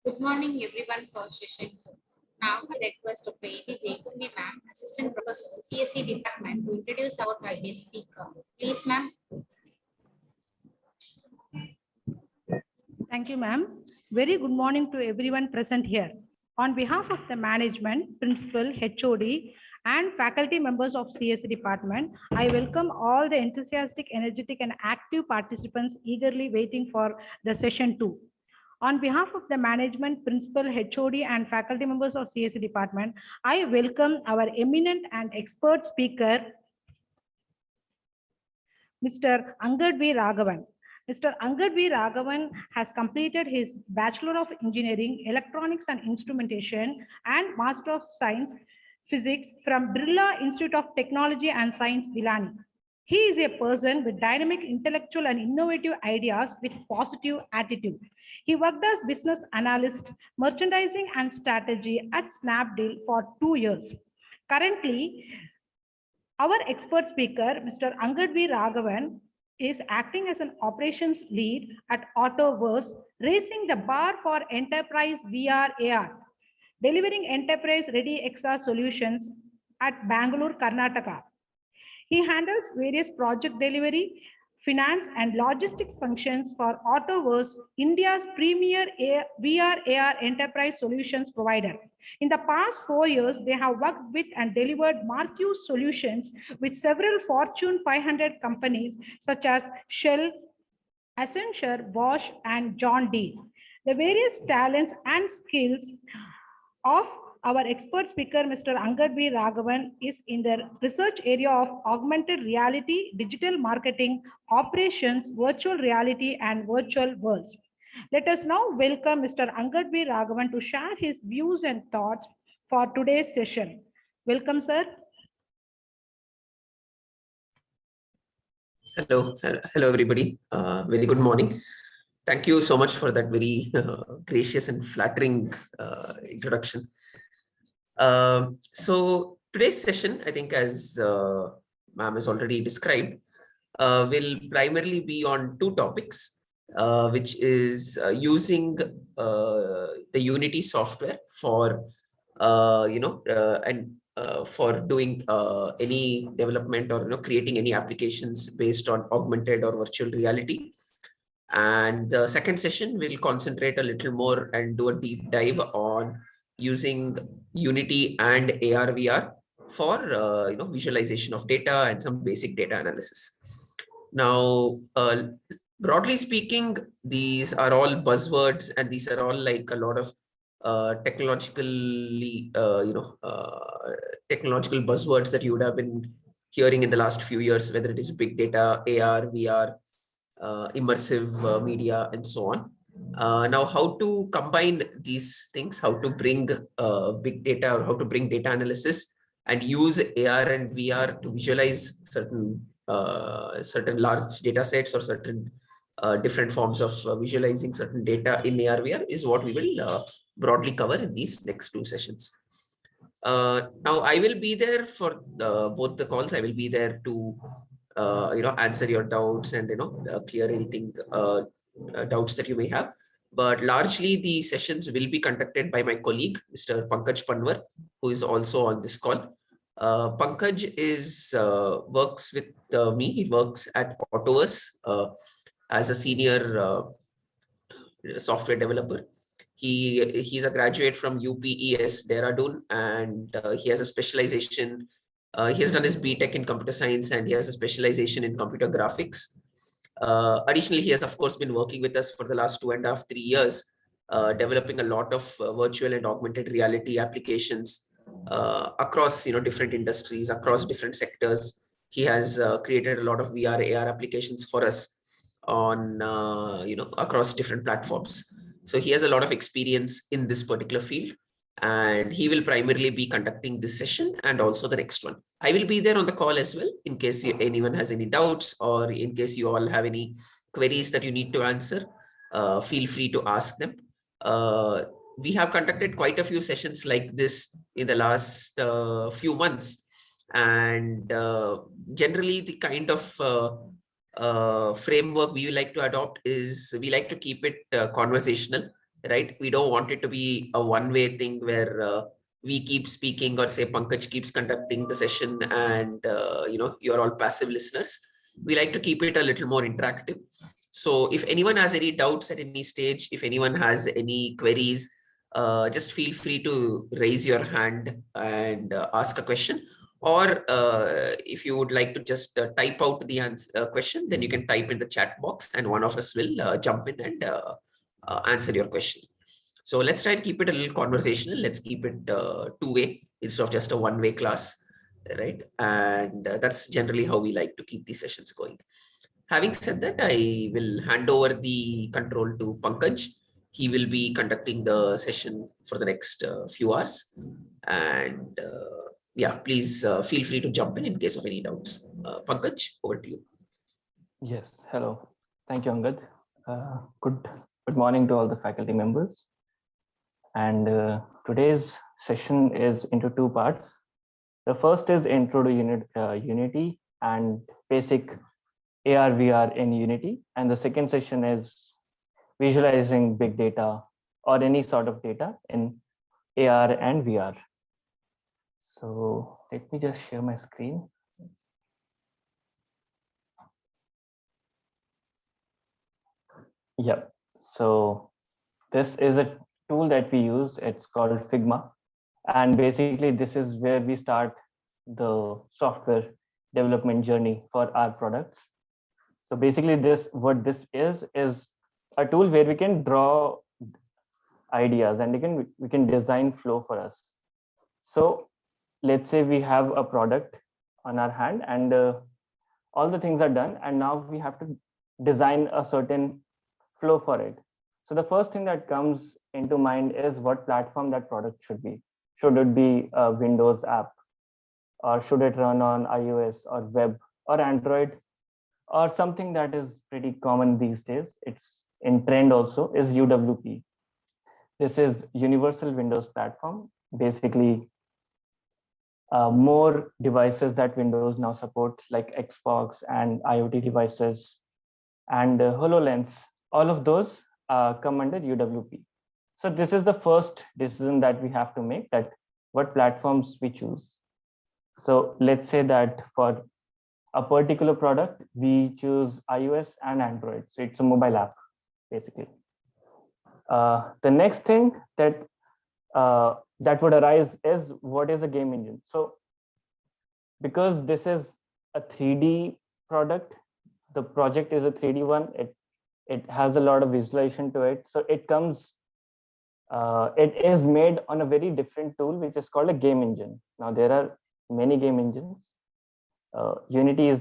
Good morning, everyone, for session 2. Now, I request Dr. A.T. Jaykumbi, ma'am, Assistant Professor, CSE Department, to introduce our today's speaker. Please, ma'am. Thank you, ma'am. Very good morning to everyone present here. On behalf of the management, principal, HOD, and faculty members of CSE department, I welcome all the enthusiastic, energetic, and active participants eagerly waiting for the session 2. On behalf of the management, principal, HOD, and faculty members of CSE department, I welcome our eminent and expert speaker, Mr. Angad V. Raghavan. Mr. Angad V. Raghavan has completed his Bachelor of Engineering, Electronics and Instrumentation and Master of Science, Physics from Birla Institute of Technology and Science, Pilani. He is a person with dynamic intellectual and innovative ideas with positive attitude. He worked as business analyst, merchandising and strategy at Snapdeal for 2 years. Currently, our expert speaker, Mr. Angad V. Raghavan, is acting as an operations lead at Autoverse, raising the bar for enterprise VR AR, delivering enterprise-ready XR solutions at Bangalore, Karnataka. He handles various project delivery, finance, and logistics functions for Autoverse, India's premier VR AR enterprise solutions provider. In the past 4 years, they have worked with and delivered marquee solutions with several Fortune 500 companies such as Shell, Accenture, Bosch, and John Deere. The various talents and skills of our expert speaker, Mr. Angad V. Raghavan, is in the research area of augmented reality, digital marketing, operations, virtual reality, and virtual worlds. Let us now welcome Mr. Angad V. Raghavan to share his views and thoughts for today's session. Welcome, sir. Hello, everybody. Very good morning. Thank you so much for that very gracious and flattering introduction. So today's session, I think, as ma'am has already described, will primarily be on 2 topics, which is using the Unity software for for doing any development or creating any applications based on augmented or virtual reality. And the second session will concentrate a little more and do a deep dive on using Unity and AR VR for visualization of data and some basic data analysis. Now, broadly speaking, these are all buzzwords, and these are all like a lot of technological buzzwords that you would have been hearing in the last few years, whether it is big data, AR, VR, immersive media, and so on. Now, how to combine these things, how to bring big data, or how to bring data analysis and use AR and VR to visualize certain large data sets or certain different forms of visualizing certain data in AR VR is what we will broadly cover in these next 2 sessions. Now, I will be there for both the calls. I will be there to answer your doubts and clear anything doubts that you may have. But largely the sessions will be conducted by my colleague, Mr. Pankaj Panwar, who is also on this call. Pankaj works with me. He works at Autoverse as a senior software developer. He's a graduate from UPES Dehradun, and he has a specialization. He has done his BTech in computer science, and he has a specialization in computer graphics. Additionally, he has, of course, been working with us for the last 2.5 to 3 years, developing a lot of virtual and augmented reality applications across different industries, across different sectors. He has created a lot of VR, AR applications for us on across different platforms. So he has a lot of experience in this particular field, and he will primarily be conducting this session and also the next one. I will be there on the call as well in case anyone has any doubts, or in case you all have any queries that you need to answer. Feel free to ask them. We have conducted quite a few sessions like this in the last few months, and generally the kind of framework we like to adopt is we like to keep it conversational. right? We don't want it to be a one-way thing where we keep speaking, or say Pankaj keeps conducting the session and you're all passive listeners. We like to keep it a little more interactive. So if anyone has any doubts at any stage, if anyone has any queries, just feel free to raise your hand and ask a question. Or if you would like to just type out the answer, question, then you can type in the chat box and one of us will jump in and answer your question. So let's try and keep it a little conversational. Let's keep it two-way instead of just a one-way class, right? And that's generally how we like to keep these sessions going. Having said that, I will hand over the control to Pankaj. He will be conducting the session for the next few hours. And yeah, please feel free to jump in case of any doubts. Pankaj, over to you. Yes, hello. Thank you, Angad. Good morning to all the faculty members. And today's session is into two parts. The first is intro to Unity and basic AR VR in Unity. And the second session is visualizing big data or any sort of data in AR and VR. So let me just share my screen. Yeah, so this is a tool that we use. It's called Figma. And basically, this is where we start the software development journey for our products. So basically, what this is a tool where we can draw ideas and we can design flow for us. So let's say we have a product on our hand and all the things are done, and now we have to design a certain flow for it. So the first thing that comes into mind is what platform that product should be. Should it be a Windows app, or should it run on iOS or web or Android, or something that is pretty common these days? It's in trend also, is UWP. This is Universal Windows Platform. Basically, more devices that Windows now support, like Xbox and IoT devices and HoloLens, all of those come under UWP. So this is the first decision that we have to make, that what platforms we choose. So let's say that for a particular product, we choose iOS and Android. So it's a mobile app, basically. The next thing that would arise is, what is a game engine? So because this is a 3D product, the project is a 3D one, it has a lot of visualization to it. So it is made on a very different tool, which is called a game engine. Now there are many game engines. Unity is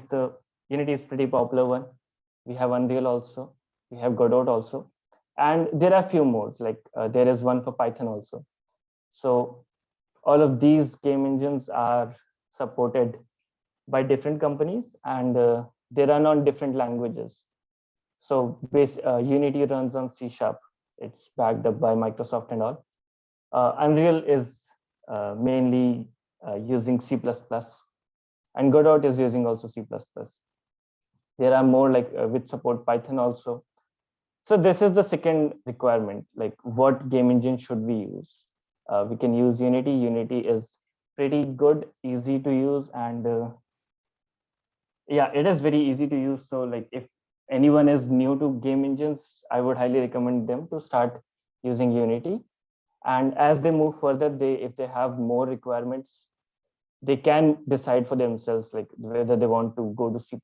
pretty popular one. We have Unreal also. We have Godot also. And there are a few more, like there is one for Python also. So all of these game engines are supported by different companies, and they run on different languages. So Unity runs on C#. It's backed up by Microsoft and all. Unreal is mainly using C++, and Godot is using also C++. There are more like which support Python also. So this is the second requirement, like what game engine should we use? We can use Unity. Unity is pretty good, easy to use, and yeah, it is very easy to use. So like if anyone is new to game engines, I would highly recommend them to start using Unity. And as they move further, if they have more requirements, they can decide for themselves, like whether they want to go to C++,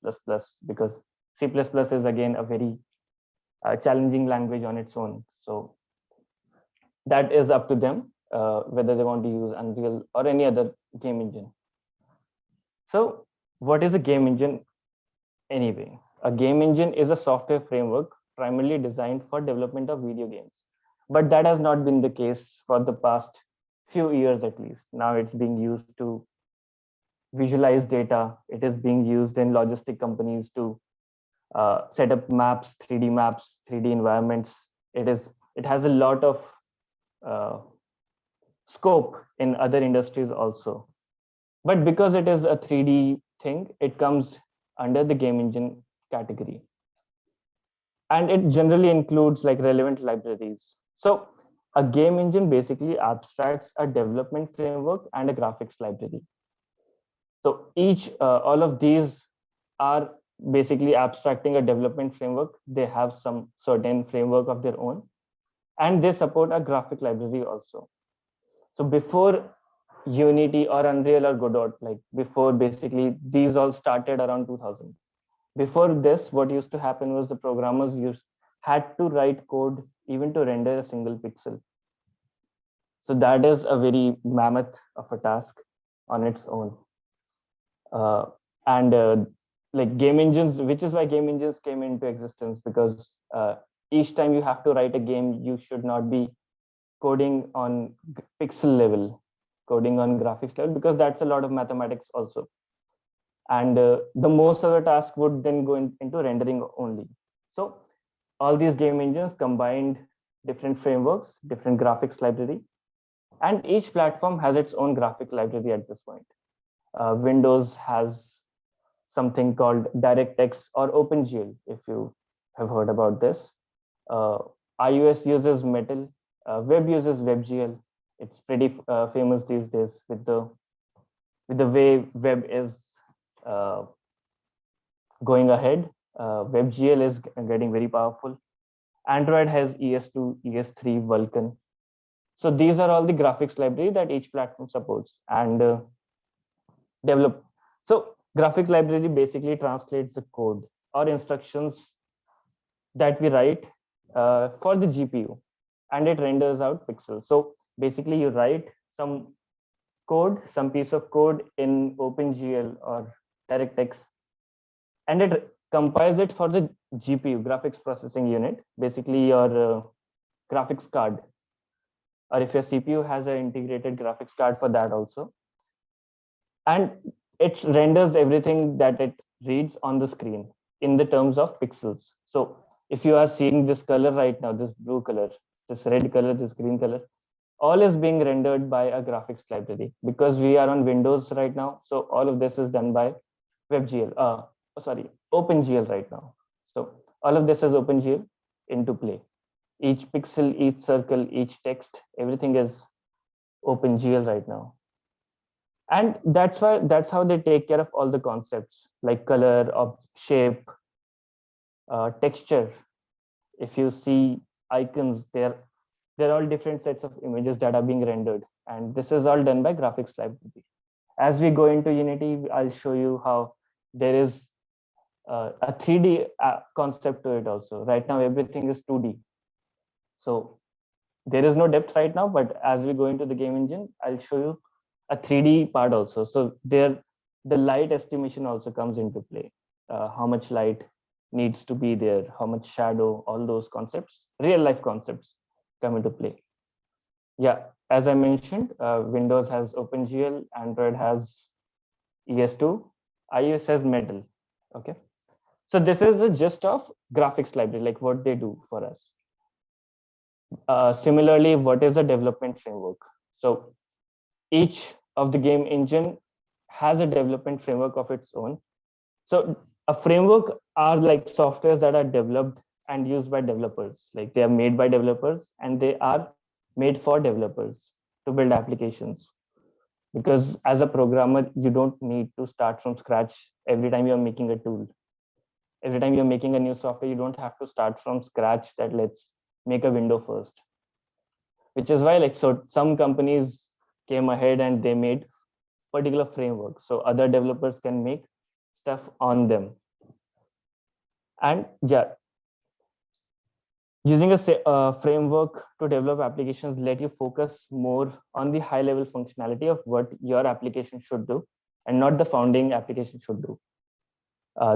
because C++ is again a very challenging language on its own. So that is up to them, whether they want to use Unreal or any other game engine. So what is a game engine anyway? A game engine is a software framework primarily designed for development of video games. But that has not been the case for the past few years, at least. Now it's being used to visualize data. It is being used in logistic companies to set up maps, 3D maps, 3D environments. It has a lot of scope in other industries also. But because it is a 3D thing, it comes under the game engine category. And it generally includes like relevant libraries So a game engine basically abstracts a development framework and a graphics library. So all of these are basically abstracting a development framework. They have some certain framework of their own, and they support a graphic library also. So before Unity or Unreal or Godot, like before basically these all started around 2000. Before this, what used to happen was the programmers had to write code even to render a single pixel. So that is a very mammoth of a task on its own. And like game engines, which is why game engines came into existence, because each time you have to write a game, you should not be coding on pixel level, coding on graphics level, because that's a lot of mathematics also. And the most of the task would then go into rendering only. So all these game engines combined different frameworks, different graphics library, and each platform has its own graphic library at this point. Windows has something called DirectX or OpenGL, if you have heard about this. iOS uses Metal, Web uses WebGL. It's pretty famous these days with the way web is going ahead. WebGL is getting very powerful. Android has ES2, ES3, Vulkan. So these are all the graphics library that each platform supports and develop. So graphic library basically translates the code or instructions that we write for the GPU, and it renders out pixels. So basically you write some code, some piece of code in OpenGL or DirectX, and it compiles it for the GPU, graphics processing unit, basically your graphics card, or if your CPU has an integrated graphics card for that also. And it renders everything that it reads on the screen in the terms of pixels. So if you are seeing this color right now, this blue color, this red color, this green color, all is being rendered by a graphics library, because we are on Windows right now. So all of this is done by OpenGL right now. So all of this is OpenGL into play. Each pixel, each circle, each text, everything is OpenGL right now. And that's how they take care of all the concepts like color, shape, texture. If you see icons, they're all different sets of images that are being rendered, and this is all done by graphics library. As we go into Unity, I'll show you how there is a 3D concept to it also. Right now, everything is 2D. So there is no depth right now, but as we go into the game engine, I'll show you a 3D part also. So there, the light estimation also comes into play. How much light needs to be there, how much shadow, all those concepts, real life concepts come into play. Yeah, as I mentioned, Windows has OpenGL, Android has ES2, iOS has Metal. Okay, so this is the gist of graphics library, like what they do for us. Similarly, what is a development framework? So each of the game engine has a development framework of its own. So a framework are like softwares that are developed and used by developers. Like they are made by developers and they are made for developers to build applications. Because as a programmer, you don't need to start from scratch every time you're making a tool. Every time you're making a new software, you don't have to start from scratch that let's make a window first. Which is why like so some companies came ahead and they made particular framework so other developers can make stuff on them. And yeah, using a framework to develop applications let you focus more on the high level functionality of what your application should do and not the founding application should do.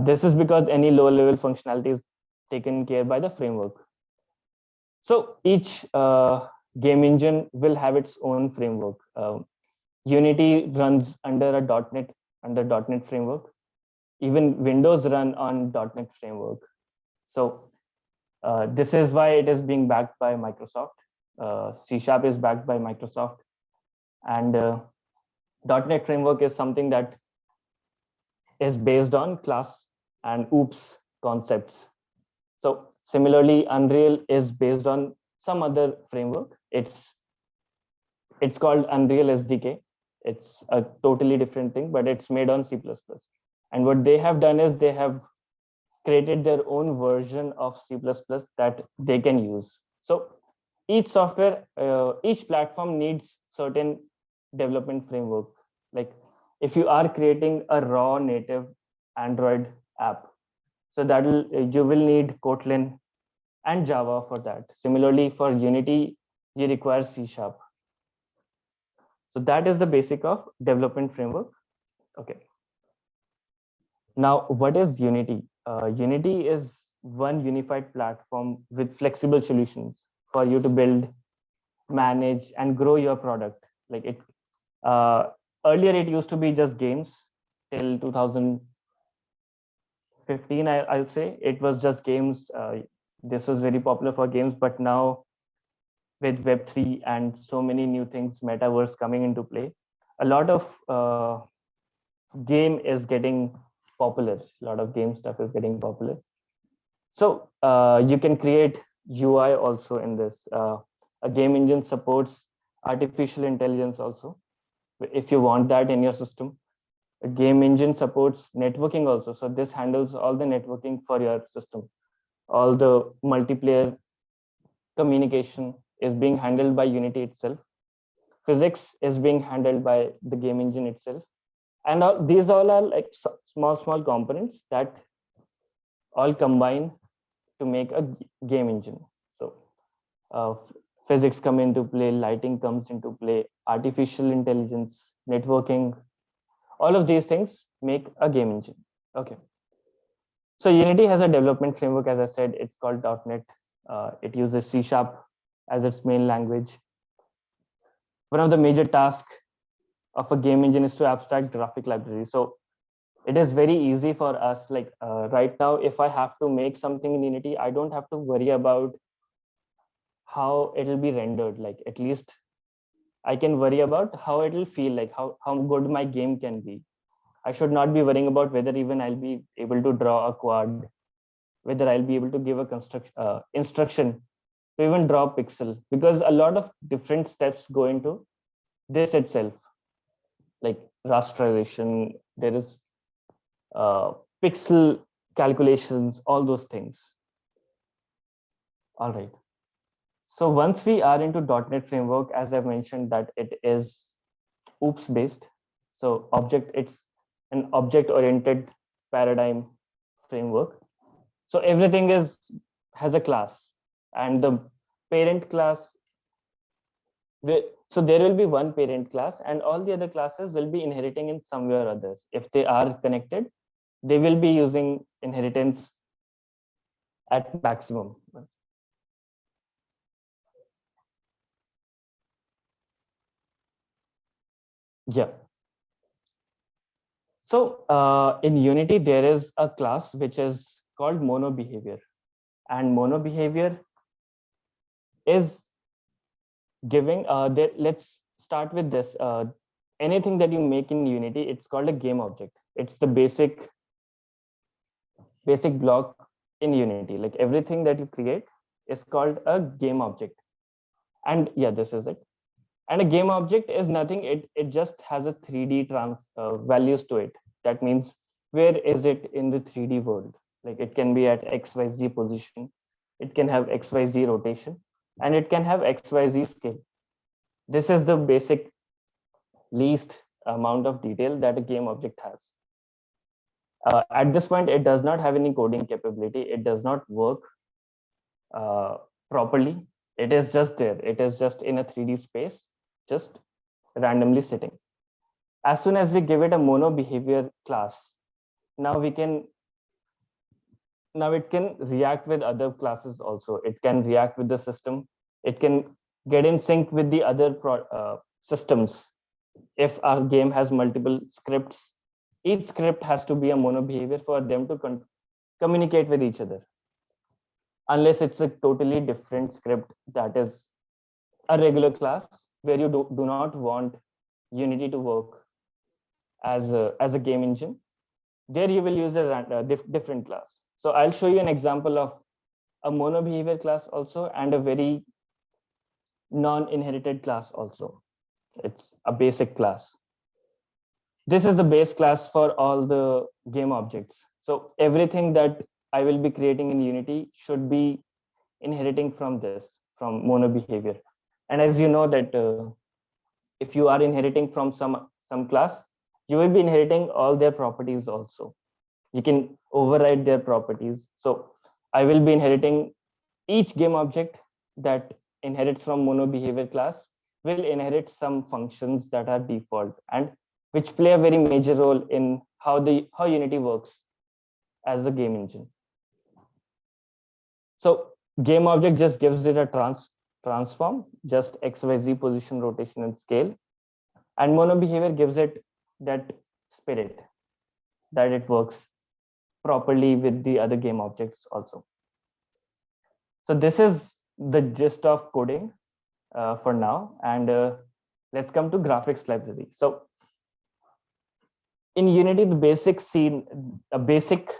This is because any low level functionality is taken care by the framework. So each game engine will have its own framework. Unity runs under a .NET framework. Even Windows run on .NET framework. So this is why it is being backed by Microsoft. C# is backed by Microsoft, and .NET framework is something that is based on class and OOPS concepts. So similarly, Unreal is based on some other framework. It's called Unreal SDK. It's a totally different thing, but it's made on C++. And what they have done is they have created their own version of C++ that they can use. So each software, each platform needs certain development framework. Like if you are creating a raw native Android app, so you will need Kotlin and Java for that. Similarly, for Unity, you require C#. So that is the basic of development framework. Okay. Now, what is Unity? Unity is one unified platform with flexible solutions for you to build, manage, and grow your product. Like it, earlier it used to be just games till 2015. I'll say it was just games. This was very popular for games, but now with Web3 and so many new things, metaverse coming into play, a lot of game is getting popular. A lot of game stuff is getting popular. So you can create UI also in this. A game engine supports artificial intelligence also, if you want that in your system. A game engine supports networking also. So this handles all the networking for your system. All the multiplayer communication is being handled by Unity itself. Physics is being handled by the game engine itself. And these all are like small components that all combine to make a game engine. So physics come into play, lighting comes into play, artificial intelligence, networking, all of these things make a game engine. Okay. So Unity has a development framework, as I said, it's called .NET. It uses C# as its main language. One of the major tasks of a game engine is to abstract graphic library. So it is very easy for us. Like right now, if I have to make something in Unity, I don't have to worry about how it will be rendered. Like at least I can worry about how it will feel, like how good my game can be. I should not be worrying about whether even I'll be able to draw a quad, whether I'll be able to give a instruction to even draw a pixel, because a lot of different steps go into this itself, like rasterization, there is pixel calculations, all those things. All right. So once we are into .NET framework, as I mentioned that it is OOPS based. So it's an object-oriented paradigm framework. So everything has a class, and the parent class, so there will be one parent class and all the other classes will be inheriting in some way or other. If they are connected, they will be using inheritance at maximum. Yeah. So in Unity, there is a class which is called mono behavior, and mono behavior is giving let's start with this. Anything that you make in Unity, it's called a game object. It's the basic block in Unity. Like everything that you create is called a game object. And yeah, this is it. And a game object is nothing, it just has a 3D values to it. That means where is it in the 3D world? Like it can be at XYZ position, it can have XYZ rotation, and it can have XYZ scale. This is the basic least amount of detail that a game object has. At this point, it does not have any coding capability. It does not work properly. It is just there. It is just in a 3D space, just randomly sitting. As soon as we give it a mono behavior class, now it can react with other classes also. It can react with the system. It can get in sync with the other systems. If our game has multiple scripts, each script has to be a mono behavior for them to communicate with each other. Unless it's a totally different script that is a regular class where you do not want Unity to work as a game engine, there you will use a different class. So I'll show you an example of a mono behavior class also, and a very non-inherited class also. It's a basic class. This is the base class for all the game objects. So everything that I will be creating in Unity should be inheriting from this, from mono behavior. And as you know that if you are inheriting from some class, you will be inheriting all their properties also. You can override their properties. So I will be inheriting each game object that inherits from mono behavior class will inherit some functions that are default and which play a very major role in how Unity works as a game engine. So game object just gives it a transform, just XYZ position, rotation, and scale. And mono behavior gives it that spirit that it works properly with the other game objects also. So this is the gist of coding for now. And let's come to graphics library. So in Unity, the basic scene, a basic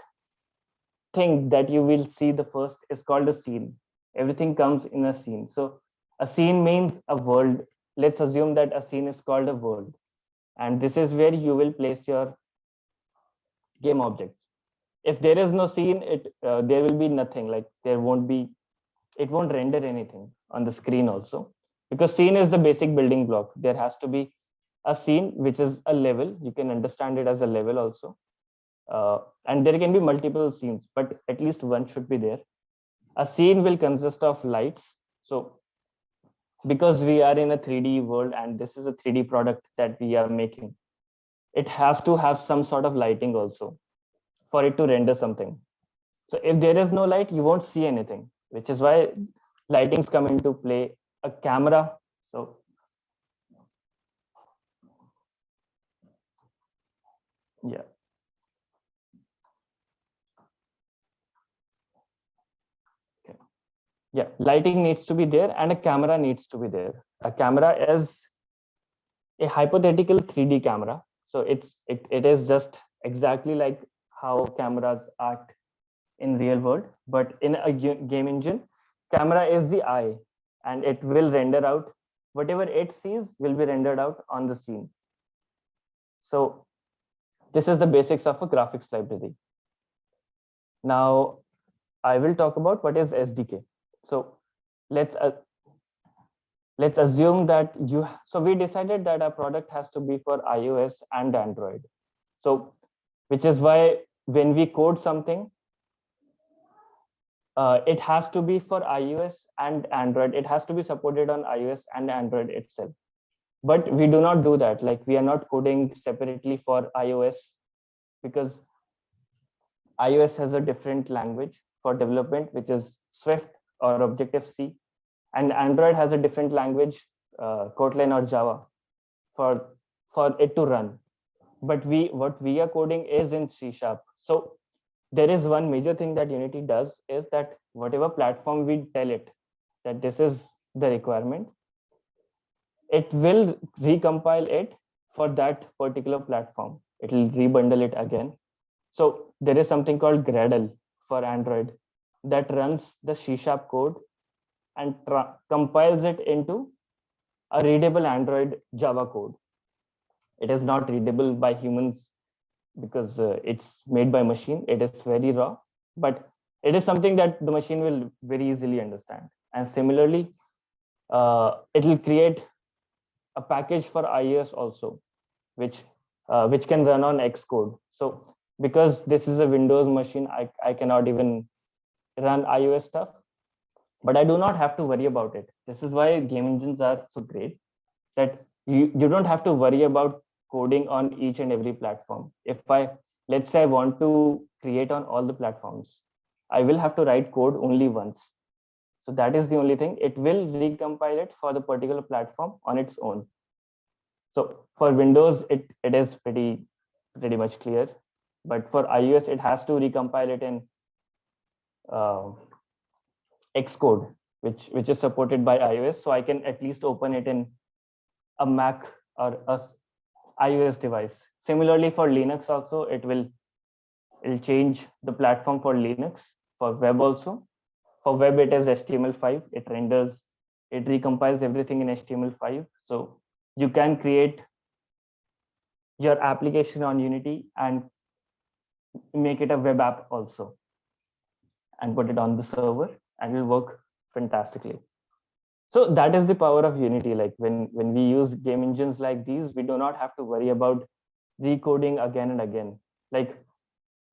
thing that you will see the first is called a scene. Everything comes in a scene. So a scene means a world. Let's assume that a scene is called a world. And this is where you will place your game objects. If there is no scene, there will be nothing. Like it won't render anything on the screen also, because scene is the basic building block. There has to be a scene, which is a level. You can understand it as a level also. And there can be multiple scenes, but at least one should be there. A scene will consist of lights. So because we are in a 3D world and this is a 3D product that we are making, it has to have some sort of lighting also for it to render something. So if there is no light, you won't see anything, which is why lightings come into play. A camera. So yeah. Okay. Yeah, lighting needs to be there and a camera needs to be there. A camera is a hypothetical 3D camera. So it is just exactly like how cameras act in real world, but in a game engine, camera is the eye and it will render out whatever it sees will be rendered out on the scene. So this is the basics of a graphics library. Now I will talk about what is SDK. So let's assume that we decided that our product has to be for iOS and Android. So which is why when we code something, it has to be for iOS and Android. It has to be supported on iOS and Android itself. But we do not do that. Like we are not coding separately for iOS because iOS has a different language for development, which is Swift or Objective-C, and Android has a different language, Kotlin or Java, for it to run. But what we are coding is in C#. So there is one major thing that Unity does is that whatever platform we tell it that this is the requirement, it will recompile it for that particular platform. It will rebundle it again. So there is something called Gradle for Android that runs the C# code and compiles it into a readable Android Java code. It is not readable by humans because it's made by machine. It is very raw, but it is something that the machine will very easily understand. And similarly, it will create a package for iOS also, which can run on Xcode. So because this is a Windows machine, I cannot even run iOS stuff, but I do not have to worry about it. This is why game engines are so great, that you don't have to worry about coding on each and every platform. Let's say I want to create on all the platforms, I will have to write code only once. So that is the only thing. It will recompile it for the particular platform on its own. So for Windows, it is pretty much clear, but for iOS, it has to recompile it in Xcode, which is supported by iOS. So I can at least open it in a Mac or a iOS device. Similarly for Linux also, it'll change the platform for Linux. For web also, for web it is HTML5. It renders It recompiles everything in HTML5. So you can create your application on Unity and make it a web app also and put it on the server, and it will work fantastically. So that is the power of Unity. Like when we use game engines like these, we do not have to worry about recoding again and again. Like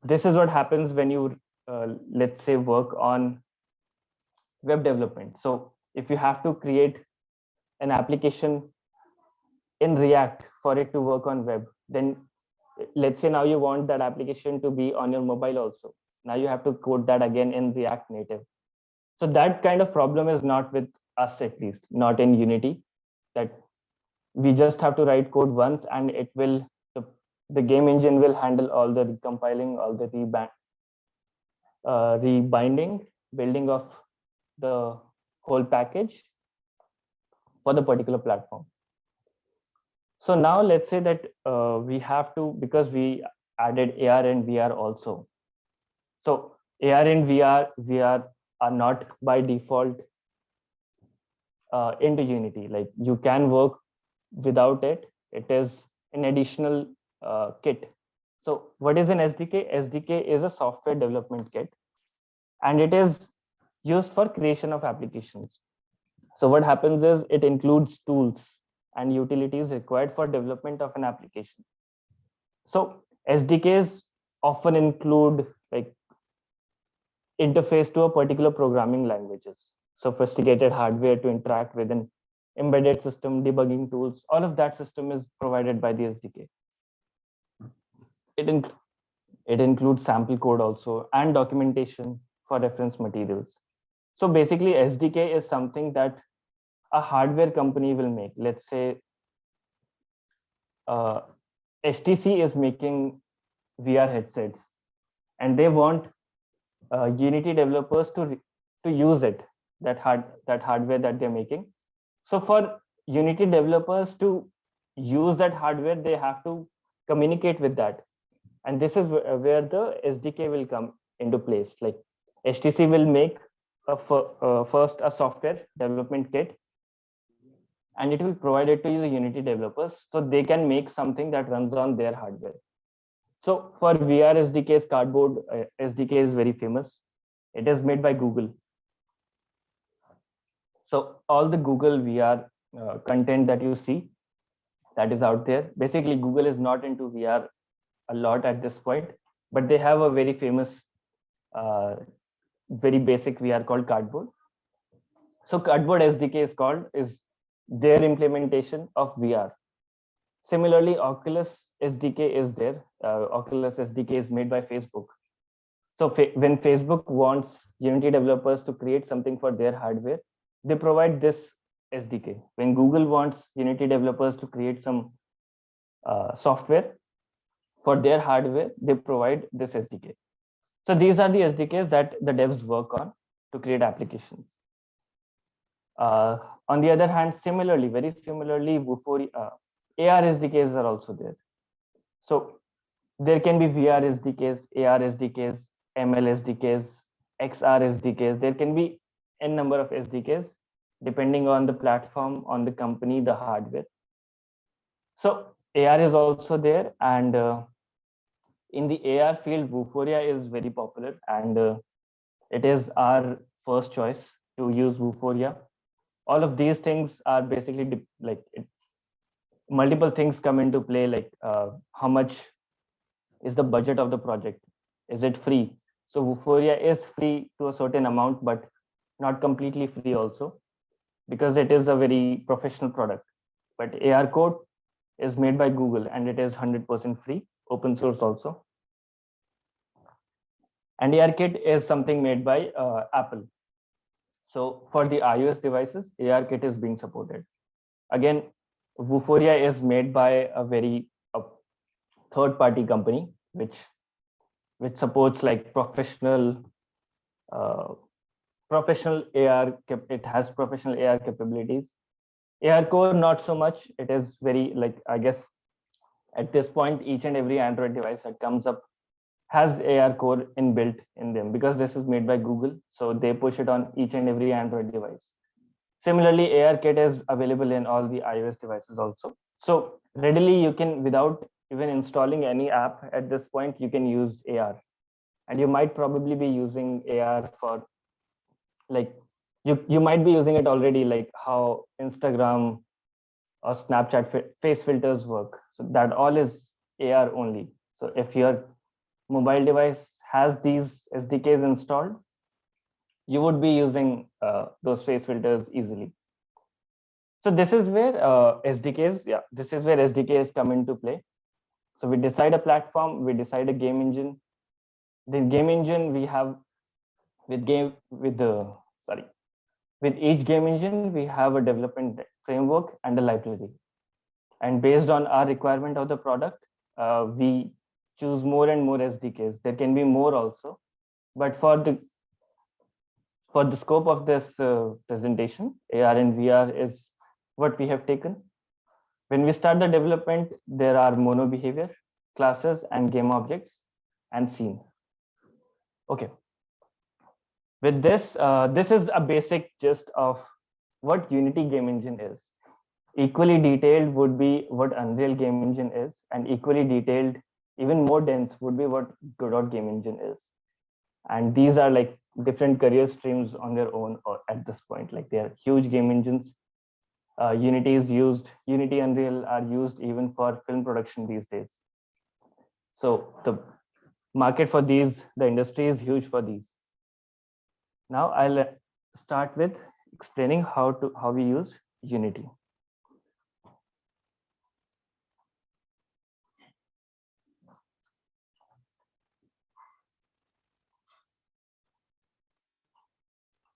this is what happens when you let's say work on web development. So if you have to create an application in React for it to work on web, then let's say now you want that application to be on your mobile also. Now you have to code that again in React Native. So that kind of problem is not with us, at least not in Unity, that we just have to write code once and it will, the game engine will handle all the recompiling, all the rebinding, building of the whole package for the particular platform. So now let's say that we have to, because we added AR and VR also. So AR and VR are not by default into Unity. Like you can work without it. It is an additional kit. So what is an SDK? SDK is a software development kit, and it is used for creation of applications. So what happens is it includes tools and utilities required for development of an application. So SDKs often include like interface to a particular programming languages, sophisticated hardware to interact with an embedded system, debugging tools, all of that system is provided by the SDK. It includes sample code also and documentation for reference materials. So basically SDK is something that a hardware company will make. Let's say HTC is making VR headsets and they want Unity developers to use it, that hardware that they're making. So for Unity developers to use that hardware, they have to communicate with that. And this is where the SDK will come into place. Like HTC will make first a software development kit, and it will provide it to the Unity developers so they can make something that runs on their hardware. So for VR SDKs, Cardboard SDK is very famous. It is made by Google. So all the Google VR content that you see that is out there, basically Google is not into VR a lot at this point, but they have a very famous, very basic VR called Cardboard. So Cardboard SDK is their implementation of VR. Similarly, Oculus SDK is there. Oculus SDK is made by Facebook. So when Facebook wants Unity developers to create something for their hardware, they provide this SDK. When Google wants Unity developers to create some software for their hardware, they provide this SDK. So these are the SDKs that the devs work on to create applications. On the other hand, very similarly, Vuforia, AR SDKs are also there. So there can be VR SDKs, AR SDKs, ML SDKs, XR SDKs. There can be n number of SDKs depending on the platform, on the company, the hardware. So AR is also there, and in the AR field, Vuforia is very popular, and it is our first choice to use Vuforia. All of these things are basically like multiple things come into play, like how much is the budget of the project? Is it free? So Vuforia is free to a certain amount, but not completely free also, because it is a very professional product. But AR Code is made by Google and it is 100% free, open source also. And ARKit is something made by Apple. So for the iOS devices, ARKit is being supported. Again, Vuforia is made by a third-party company, which supports like professional AR. It has professional AR capabilities. AR Core, not so much. It is very, like, I guess at this point, each and every Android device that comes up has AR Core inbuilt in them, because this is made by Google. So they push it on each and every Android device. Similarly, ARKit is available in all the iOS devices also. So readily you can, without even installing any app at this point, you can use AR. And you might probably be using AR for, like, you might be using it already, like how Instagram or Snapchat face filters work. So that all is AR only. So if your mobile device has these SDKs installed, you would be using those face filters easily. So this is where this is where SDKs come into play. So we decide a platform, we decide a game engine. The game engine we have with each game engine, we have a development framework and a library. And based on our requirement of the product, we choose more and more SDKs. There can be more also, but for the scope of this presentation, AR and VR is what we have taken. When we start the development, there are mono behavior, classes, and game objects, and scene. Okay. With this, this is a basic gist of what Unity game engine is. Equally detailed would be what Unreal game engine is, and equally detailed, even more dense, would be what Godot game engine is. And these are like different career streams on their own, or at this point, like they are huge game engines. Unity is used, Unity, Unreal are used even for film production these days. So the market for these, the industry is huge for these. Now I'll start with explaining how we use Unity.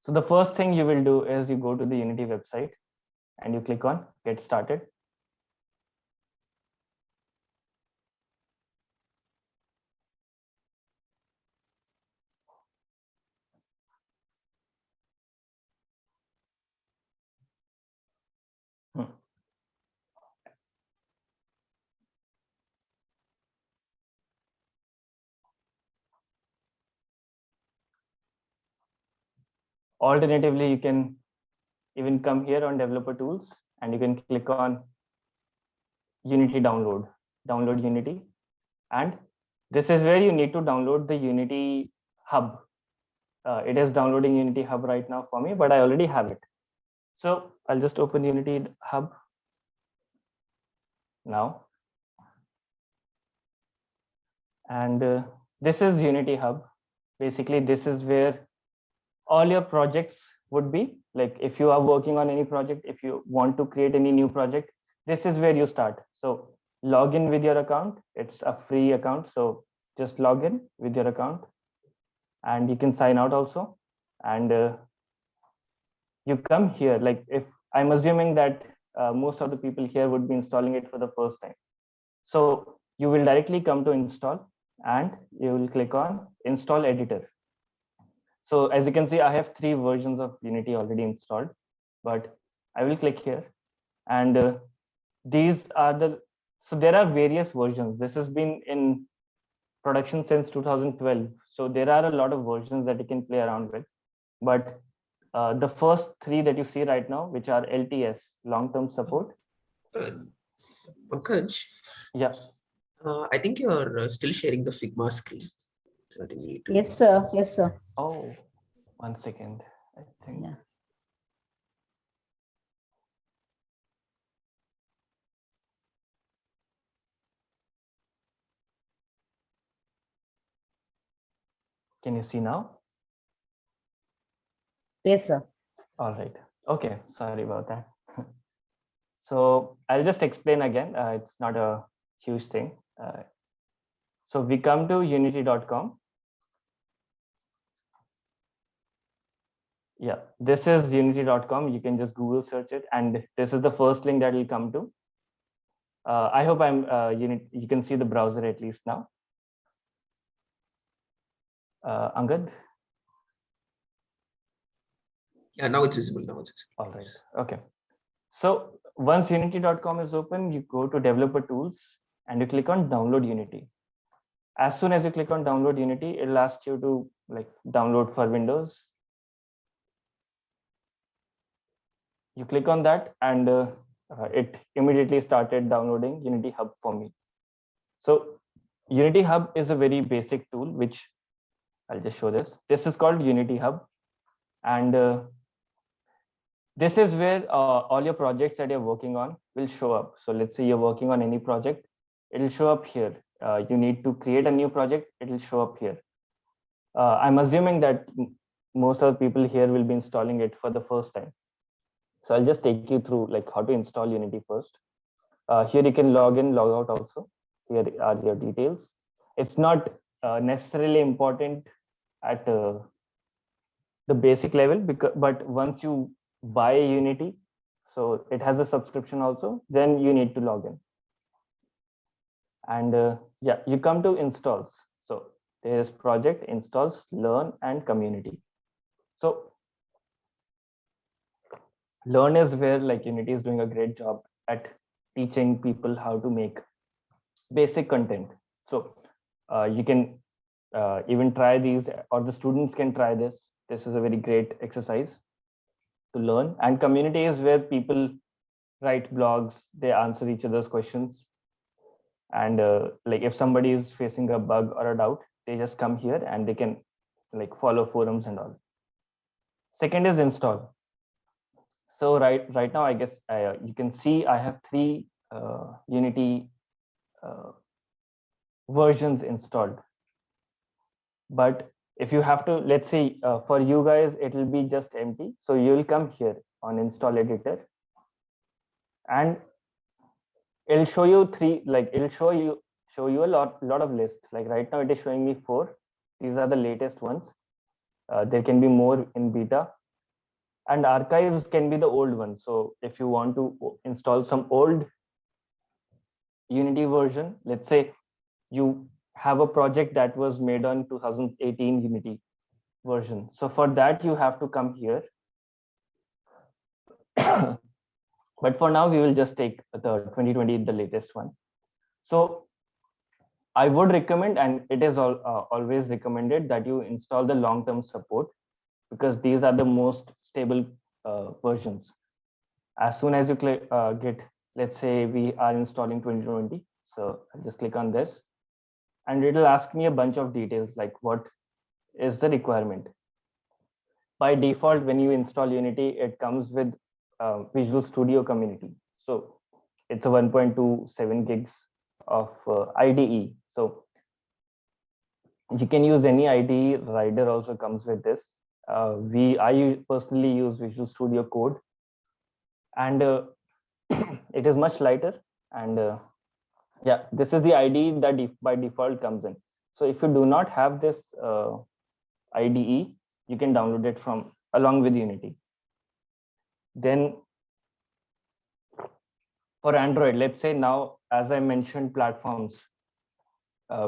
So the first thing you will do is you go to the Unity website and you click on Get Started. Alternatively, you can even come here on Developer Tools and you can click on Unity download Unity. And this is where you need to download the Unity Hub. It is downloading Unity Hub right now for me, but I already have it. So I'll just open Unity Hub now. And this is Unity Hub. Basically, this is where all your projects would be. Like if you are working on any project, if you want to create any new project, this is where you start. So log in with your account. It's a free account. So just log in with your account and you can sign out also. And you come here, like if I'm assuming that most of the people here would be installing it for the first time. So you will directly come to install and you will click on install editor. So as you can see, I have 3 versions of Unity already installed, but I will click here and these are so there are various versions. This has been in production since 2012. So there are a lot of versions that you can play around with, but the first 3 that you see right now, which are LTS, long-term support. Pankaj, Yeah. I think you're still sharing the Figma screen. So I think we need to. Yes, sir. Yes, sir. Oh, 1 second. I think. Yeah. Can you see now? Yes, sir. All right. Okay. Sorry about that. So I'll just explain again. It's not a huge thing. So we come to unity.com. Yeah, this is unity.com. You can just Google search it. And this is the first link that will come to. I hope you can see the browser at least now. Angad? Yeah, now it's visible. Now it's visible. All right. Okay. So once unity.com is open, you go to Developer Tools and you click on Download Unity. As soon as you click on Download Unity, it'll ask you to like download for Windows. You click on that and it immediately started downloading Unity Hub for me. So Unity Hub is a very basic tool, which I'll just show this. This is called Unity Hub. And this is where all your projects that you're working on will show up. So let's say you're working on any project, it'll show up here. You need to create a new project, it'll show up here. I'm assuming that most of the people here will be installing it for the first time. So I'll just take you through like how to install Unity first. Here you can log in, log out also. Here are your details. It's not necessarily important at the basic level, but once you buy Unity, so it has a subscription also, then you need to log in. And yeah, you come to installs. So there is project, installs, learn, and community. So learn is where like Unity is doing a great job at teaching people how to make basic content. So you can even try these, or the students can try this. This is a very great exercise to learn. And community is where people write blogs, they answer each other's questions. And like if somebody is facing a bug or a doubt, they just come here and they can like follow forums and all. Second is install. So right now, I guess you can see I have 3 Unity versions installed. But if you have to, let's say for you guys, it will be just empty. So you will come here on install editor and it'll show you 3, like it'll show you a lot of lists. Like right now it is showing me 4. These are the latest ones. There can be more in beta, and archives can be the old ones. So if you want to install some old Unity version, let's say you have a project that was made on 2018 Unity version. So for that, you have to come here. But for now, we will just take the 2020, the latest one. So I would recommend, and it is always recommended, that you install the long-term support, because these are the most stable versions. As soon as you get, let's say we are installing 2020. So I'll just click on this and it will ask me a bunch of details like what is the requirement. By default, when you install Unity, it comes with Visual Studio Community. So it's a 1.27 gigs of IDE. So you can use any IDE. Rider also comes with this. I personally use Visual Studio Code, and it is much lighter. And yeah, this is the IDE that by default comes in. So if you do not have this IDE, you can download it from along with Unity. Then for Android, let's say now, as I mentioned, platforms,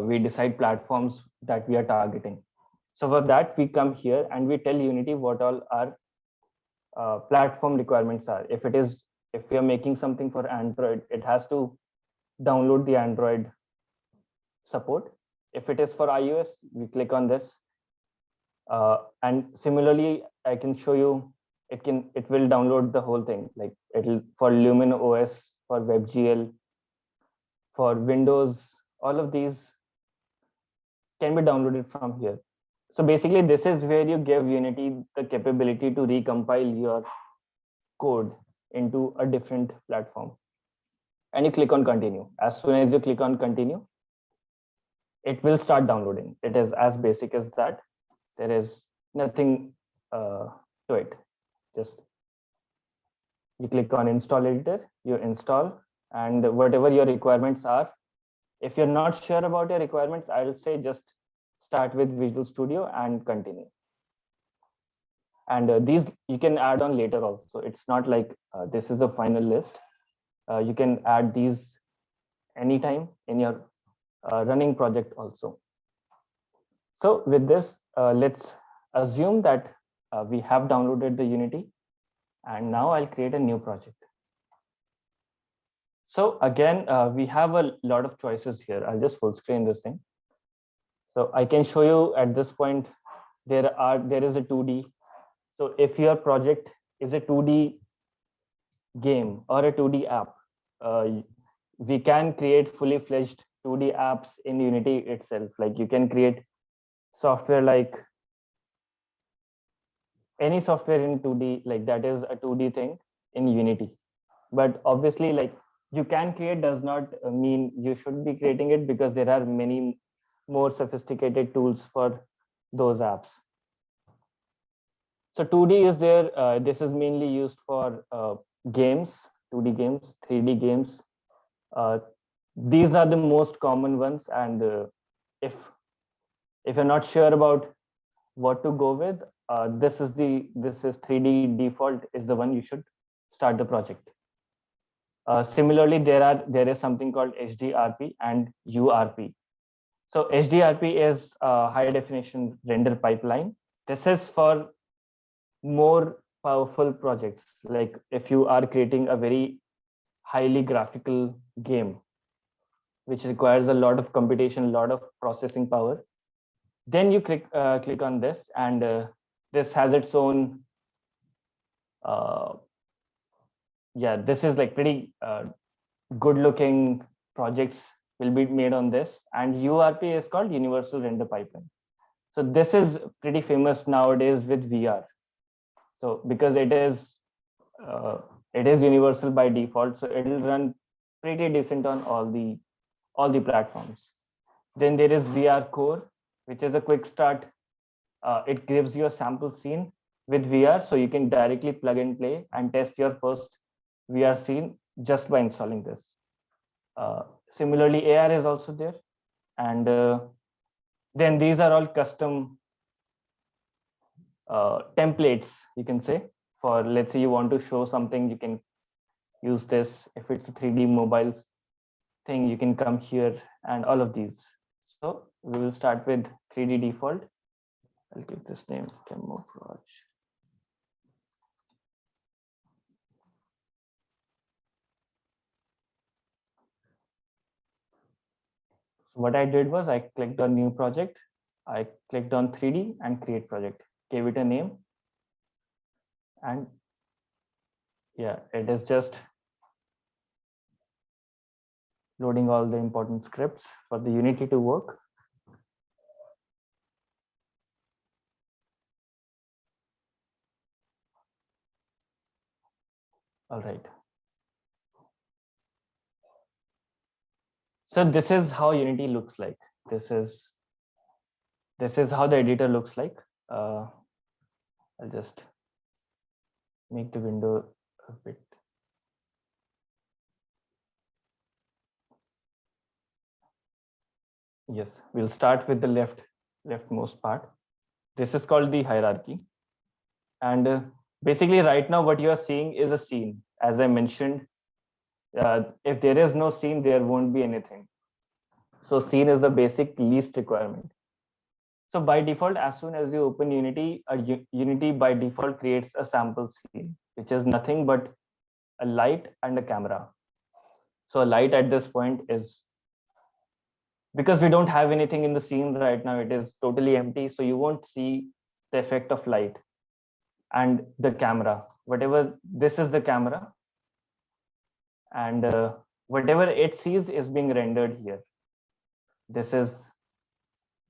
we decide platforms that we are targeting. So for that, we come here and we tell Unity what all our platform requirements are. If we are making something for Android, it has to download the Android support. If it is for iOS, we click on this. And similarly, I can show you, it will download the whole thing. Like it'll for Lumen OS, for WebGL, for Windows, all of these can be downloaded from here. So basically, this is where you give Unity the capability to recompile your code into a different platform. And you click on continue. As soon as you click on continue, it will start downloading. It is as basic as that. There is nothing to it. Just you click on install editor, you install, and whatever your requirements are. If you're not sure about your requirements, I will say just start with Visual Studio and continue. And these you can add on later also. It's not like this is a final list. You can add these anytime in your running project also. So with this, let's assume that we have downloaded the Unity, and now I'll create a new project. So again, we have a lot of choices here. I'll just full screen this thing. So I can show you at this point, there is a 2D. So if your project is a 2D game or a 2D app, we can create fully fledged 2D apps in Unity itself. Like you can create software like any software in 2D, like that is a 2D thing in Unity. But obviously, like you can create does not mean you should be creating it, because there are many more sophisticated tools for those apps. So 2D is there. This is mainly used for games, 2D games, 3D games. Uh, these are the most common ones. And if you're not sure about what to go with, this is 3D default is the one you should start the project. Similarly, there is something called HDRP and URP. So HDRP is a high definition render pipeline. This is for more powerful projects. Like if you are creating a very highly graphical game, which requires a lot of computation, a lot of processing power, then you click on this, and this has its own. Yeah, this is like pretty good looking projects will be made on this. And URP is called Universal Render Pipeline. So this is pretty famous nowadays with VR. So because it is universal by default, so it will run pretty decent on all the platforms. Then there is VR Core, which is a quick start. It gives you a sample scene with VR, so you can directly plug and play and test your first VR scene just by installing this. Similarly, AR is also there. And then these are all custom templates, you can say. For, let's say you want to show something, you can use this. If it's a 3D mobiles thing, you can come here, and all of these. So we will start with 3D default. I'll give this name demo project. So what I did was I clicked on new project. I clicked on 3D and create project, gave it a name. And yeah, it is just loading all the important scripts for the Unity to work. All right. So this is how Unity looks like. This is how the editor looks like. I'll just make the window a bit. Yes, we'll start with the leftmost part. This is called the hierarchy. And basically right now what you are seeing is a scene. As I mentioned, if there is no scene, there won't be anything. So scene is the basic least requirement. So by default, as soon as you open Unity, Unity by default creates a sample scene, which is nothing but a light and a camera. So a light at this point is, because we don't have anything in the scene right now, it is totally empty. So you won't see the effect of light. And the camera, whatever, this is the camera. And whatever it sees is being rendered here. This is,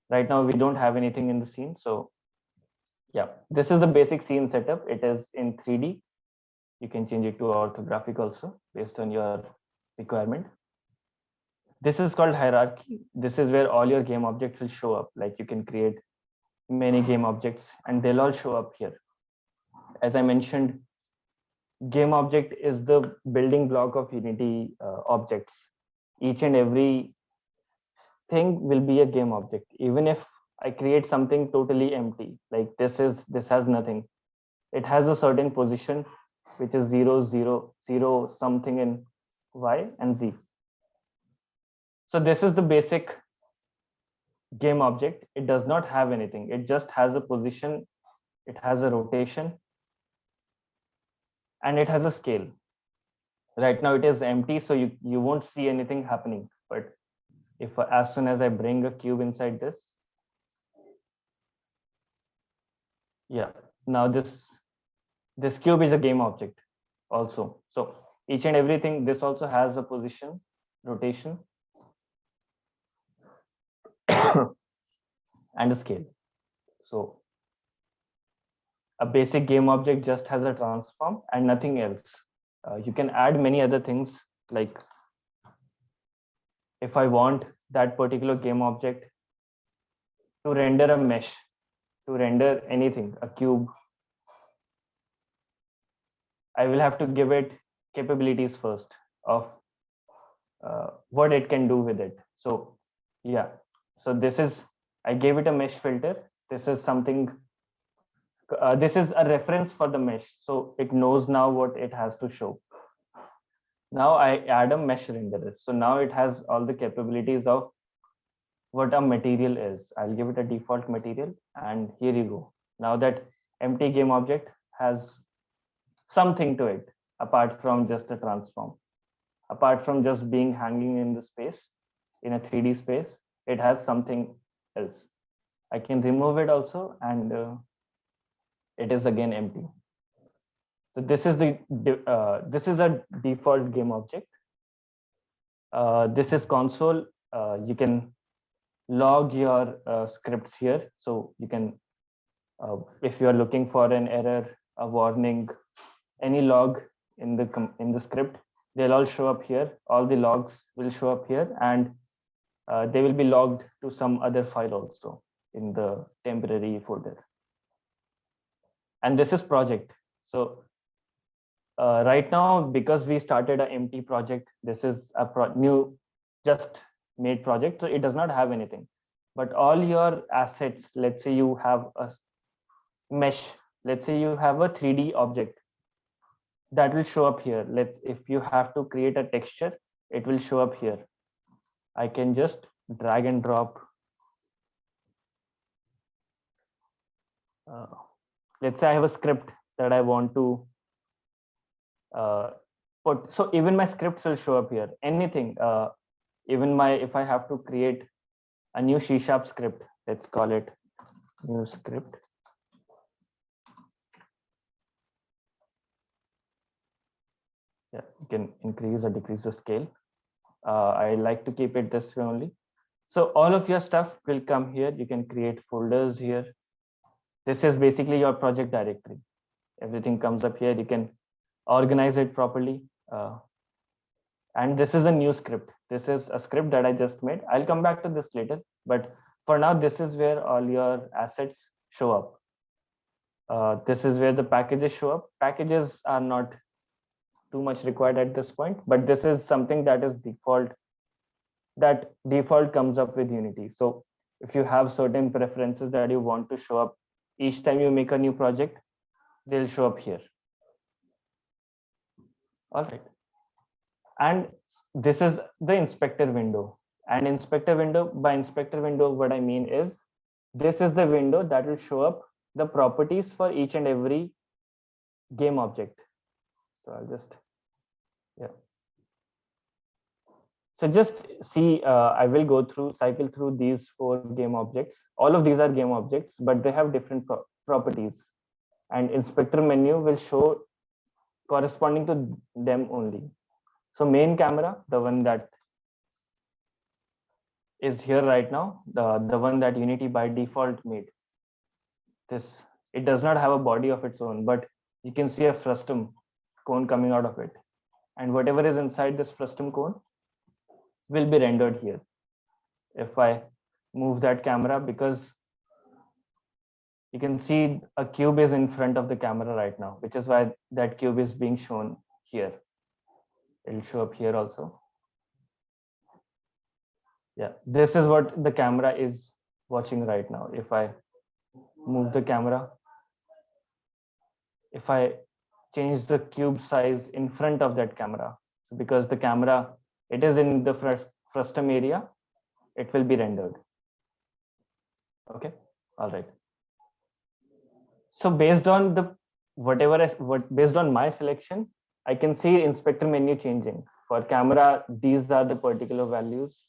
right now we don't have anything in the scene. So yeah, this is the basic scene setup. It is in 3D. You can change it to orthographic also based on your requirement. This is called hierarchy. This is where all your game objects will show up. Like you can create many game objects and they'll all show up here. As I mentioned, game object is the building block of Unity objects. Each and every thing will be a game object. Even if I create something totally empty, like this has nothing. It has a certain position, which is 0, 0, 0, something in Y and Z. So this is the basic game object. It does not have anything. It just has a position. It has a rotation. And it has a scale. Right now it is empty, so you won't see anything happening. But if as soon as I bring a cube inside this, yeah, now this cube is a game object also. So each and everything, this also has a position, rotation, and a scale. So a basic game object just has a transform and nothing else. You can add many other things, like if I want that particular game object to render a mesh, to render anything, a cube, I will have to give it capabilities first of what it can do with it. So yeah, so this is, I gave it a mesh filter. This is something, this is a reference for the mesh. So it knows now what it has to show. Now I add a mesh renderer. So now it has all the capabilities of what a material is. I'll give it a default material, and here you go. Now that empty game object has something to it apart from just a transform, apart from just being hanging in the space, in a 3D space, it has something else. I can remove it also, and it is again empty. So this is the this is a default game object. This is console. You can log your scripts here. So you can, if you are looking for an error, a warning, any log in the script, they'll all show up here. All the logs will show up here, and they will be logged to some other file also in the temporary folder. And this is project. So right now, because we started an empty project, this is a new just made project, so it does not have anything. But all your assets, let's say you have a mesh, let's say you have a 3D object, that will show up here. If you have to create a texture, it will show up here. I can just drag and drop. Let's say I have a script that I want to put. So even my scripts will show up here. Anything, even if I have to create a new C# script, let's call it new script. Yeah, you can increase or decrease the scale. I like to keep it this way only. So all of your stuff will come here. You can create folders here. This is basically your project directory. Everything comes up here. You can organize it properly. And this is a new script. This is a script that I just made. I'll come back to this later. But for now, this is where all your assets show up. This is where the packages show up. Packages are not too much required at this point, but this is something that is default, that default comes up with Unity. So if you have certain preferences that you want to show up each time you make a new project, they'll show up here. All right. And this is the inspector window. And inspector window, by inspector window, what I mean is, this is the window that will show up the properties for each and every game object. So I'll just, yeah. So just see, I will go through, cycle through these 4 game objects. All of these are game objects, but they have different properties. And inspector menu will show corresponding to them only. So main camera, the one that is here right now, the one that Unity by default made. This, it does not have a body of its own, but you can see a frustum cone coming out of it. And whatever is inside this frustum cone will be rendered here. If I move that camera, because you can see a cube is in front of the camera right now, which is why that cube is being shown here. It'll show up here also. Yeah, this is what the camera is watching right now. If I move the camera, if I change the cube size in front of that camera, because the camera, it is in the frustum area, it will be rendered. Okay, all right. So based on the based on my selection, I can see inspector menu changing. For camera, these are the particular values.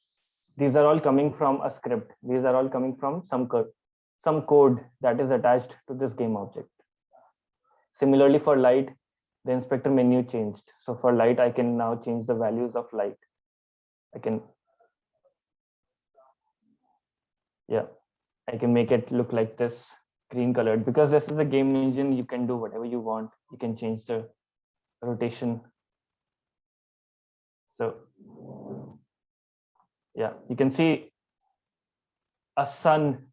These are all coming from a script. These are all coming from some code that is attached to this game object. Similarly for light, the inspector menu changed. So for light, I can now change the values of light. I can make it look like this, green colored, because this is a game engine. You can do whatever you want. You can change the rotation. So yeah, you can see a sun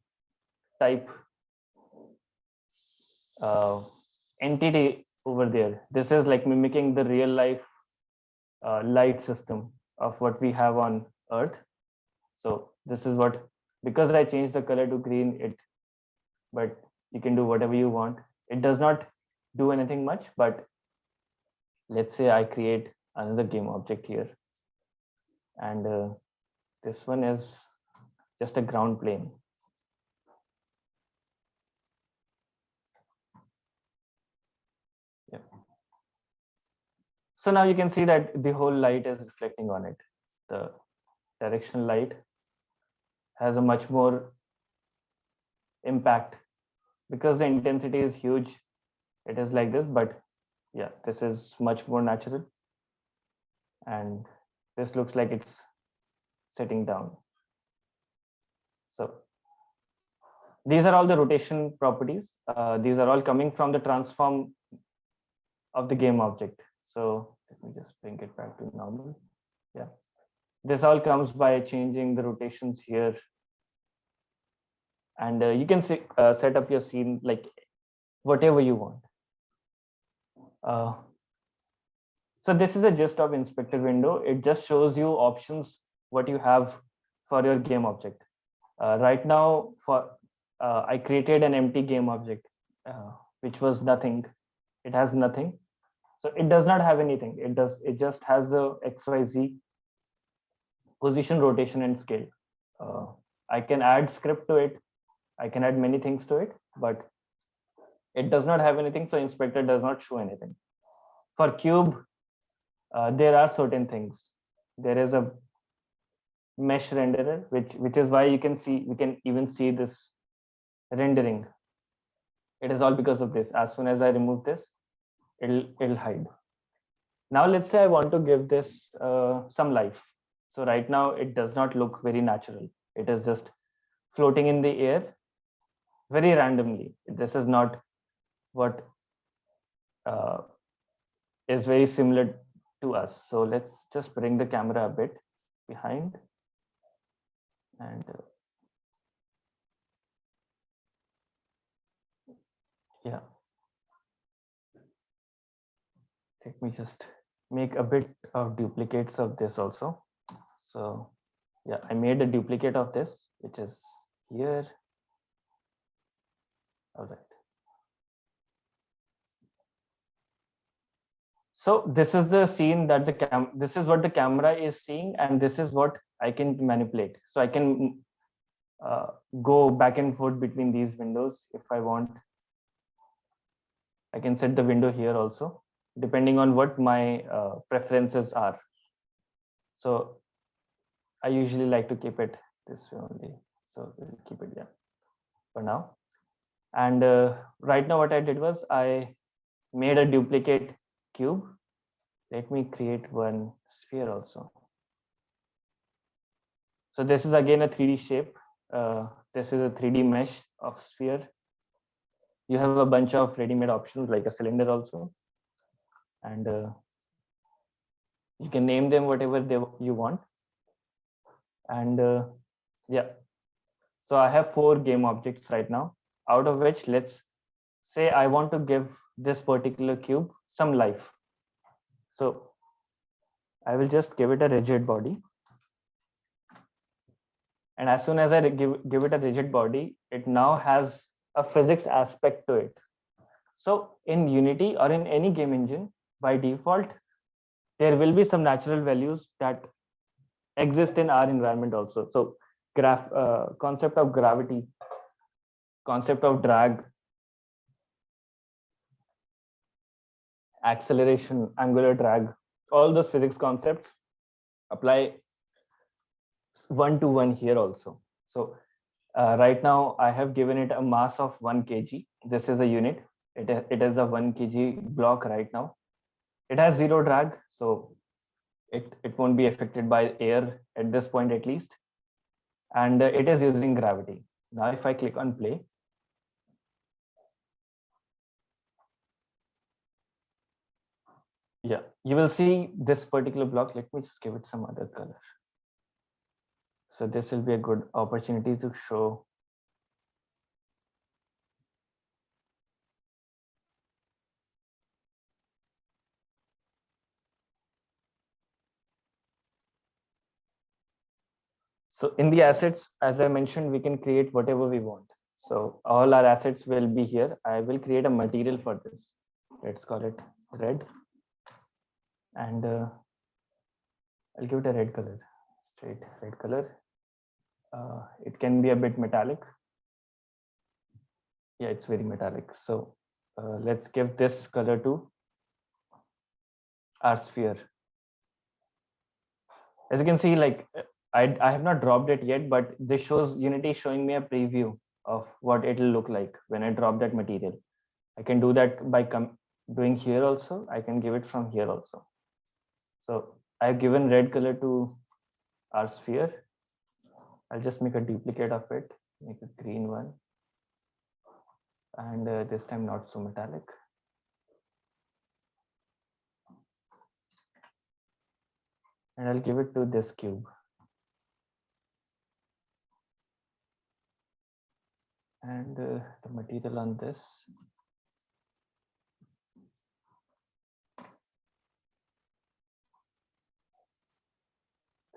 type entity over there. This is like mimicking the real life light system of what we have on Earth. So this is what, because I changed the color to green, but you can do whatever you want. It does not do anything much, but let's say I create another game object here. And this one is just a ground plane. Yeah. So now you can see that the whole light is reflecting on it. The directional light has a much more impact because the intensity is huge. It is like this, but yeah, this is much more natural. And this looks like it's sitting down. So these are all the rotation properties. These are all coming from the transform of the game object. So let me just bring it back to normal. Yeah, this all comes by changing the rotations here. And you can set up your scene like whatever you want. So this is a gist of inspector window. It just shows you options, what you have for your game object. Right now, I created an empty game object, which was nothing. It has nothing. So it does not have anything. It just has a XYZ position, rotation, and scale. I can add script to it. I can add many things to it, but it does not have anything. So inspector does not show anything. For cube, there are certain things. There is a mesh renderer, which is why we can even see this rendering. It is all because of this. As soon as I remove this, it'll hide. Now let's say I want to give this some life. So right now it does not look very natural. It is just floating in the air very randomly. This is not what is very similar to us. So let's just bring the camera a bit behind. And yeah, let me just make a bit of duplicates of this also. So yeah, I made a duplicate of this, which is here. All right. So this is the scene that this is what the camera is seeing, and this is what I can manipulate. So I can go back and forth between these windows if I want. I can set the window here also, depending on what my preferences are. So I usually like to keep it this way only. So we'll keep it there for now. And right now what I did was I made a duplicate cube. Let me create one sphere also. So this is again a 3D shape. This is a 3D mesh of sphere. You have a bunch of ready-made options like a cylinder also. And you can name them whatever you want. And yeah, so I have 4 game objects right now, out of which let's say I want to give this particular cube some life. So I will just give it a rigid body. And as soon as I give it a rigid body, it now has a physics aspect to it. So in Unity or in any game engine, by default, there will be some natural values that exist in our environment also. So concept of gravity, concept of drag, acceleration, angular drag, all those physics concepts apply one-to-one here also. So right now I have given it a mass of 1 kg. This is a unit. It is a 1 kg block right now. It has zero drag, so it won't be affected by air at this point at least. And it is using gravity. Now, if I click on play, yeah, you will see this particular block. Let me just give it some other color. So this will be a good opportunity to show. So in the assets, as I mentioned, we can create whatever we want. So all our assets will be here. I will create a material for this. Let's call it red. And I'll give it a red color, straight red color. It can be a bit metallic. Yeah, it's very metallic. So let's give this color to our sphere. As you can see, like I have not dropped it yet, but this shows Unity showing me a preview of what it'll look like when I drop that material. I can do that by doing here also. I can give it from here also. So I've given red color to our sphere. I'll just make a duplicate of it, make a green one. And this time not so metallic. And I'll give it to this cube. And the material on this.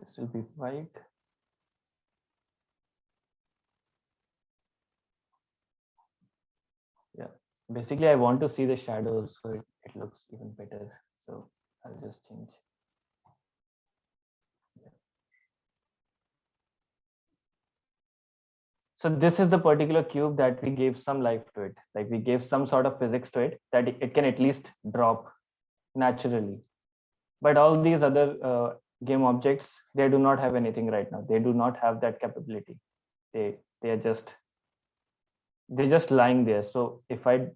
This will be white. Yeah, basically I want to see the shadows so it looks even better. So I'll just change. So this is the particular cube that we gave some life to it. Like we gave some sort of physics to it that it can at least drop naturally. But all these other game objects, they do not have anything right now. They do not have that capability. They're just lying there. So if I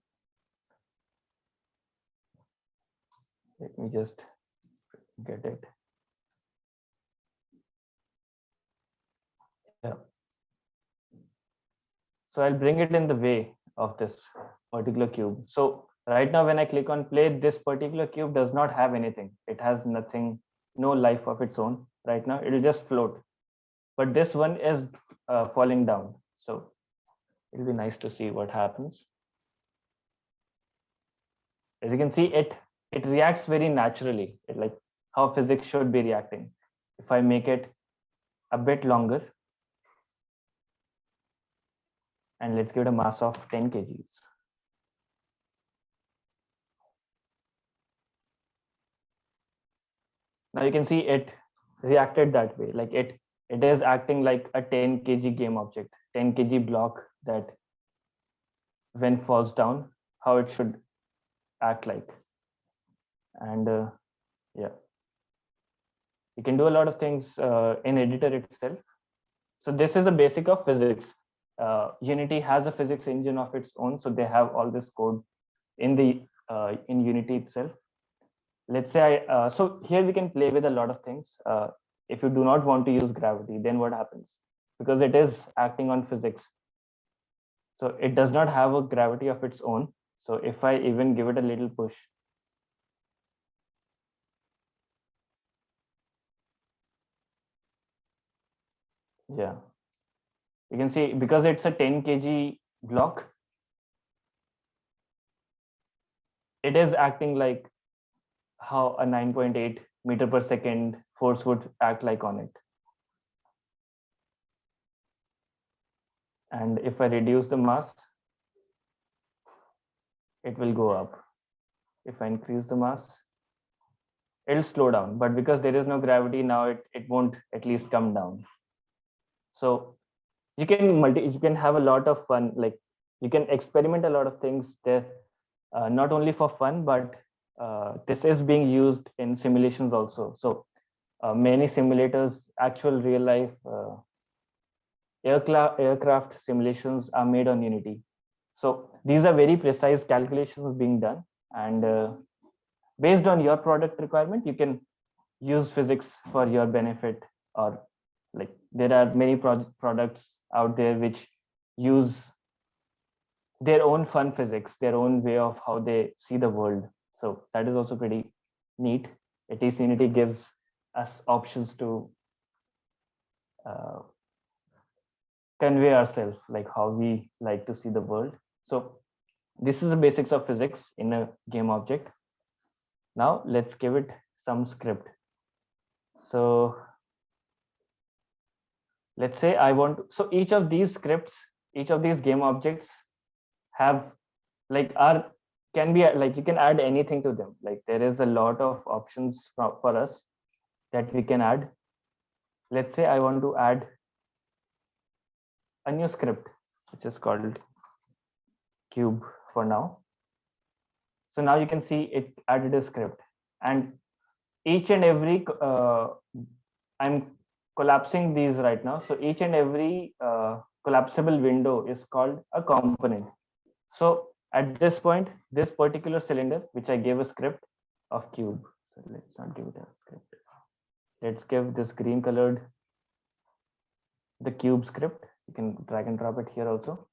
let me just get it. Yeah. So I'll bring it in the way of this particular cube. So right now, when I click on play, this particular cube does not have anything. It has nothing, no life of its own. Right now, it'll just float. But this one is falling down. So it'll be nice to see what happens. As you can see, it reacts very naturally, like how physics should be reacting. If I make it a bit longer, and let's give it a mass of 10 kgs. Now you can see it reacted that way, like it is acting like a 10 kg game object, 10 kg block that when falls down, how it should act like. And yeah, you can do a lot of things in editor itself. So this is a basic of physics. Unity has a physics engine of its own, so they have all this code in the in Unity itself. Let's say so here we can play with a lot of things. If you do not want to use gravity, then what happens? Because it is acting on physics, so it does not have a gravity of its own. So if I even give it a little push, yeah, you can see because it's a 10 kg block, it is acting like how a 9.8 meter per second force would act like on it. And if I reduce the mass, it will go up. If I increase the mass, it'll slow down. But because there is no gravity now, it won't at least come down. So you can have a lot of fun. Like you can experiment a lot of things there, not only for fun, but this is being used in simulations also. So many simulators, actual real life aircraft simulations are made on Unity. So these are very precise calculations being done, and based on your product requirement, you can use physics for your benefit, or like there are many products out there which use their own fun physics, their own way of how they see the world. So that is also pretty neat. At least Unity gives us options to convey ourselves, like how we like to see the world. So this is the basics of physics in a game object. Now let's give it some script. So let's say I want, so each of these scripts, each of these game objects have like can be like, you can add anything to them. Like there is a lot of options for us that we can add. Let's say I want to add a new script, which is called cube for now. So now you can see it added a script, and each and every I'm collapsing these right now. So each and every collapsible window is called a component. So at this point, this particular cylinder, which I gave a script of cube. So let's not give it a script. Let's give this green colored the cube script. You can drag and drop it here also.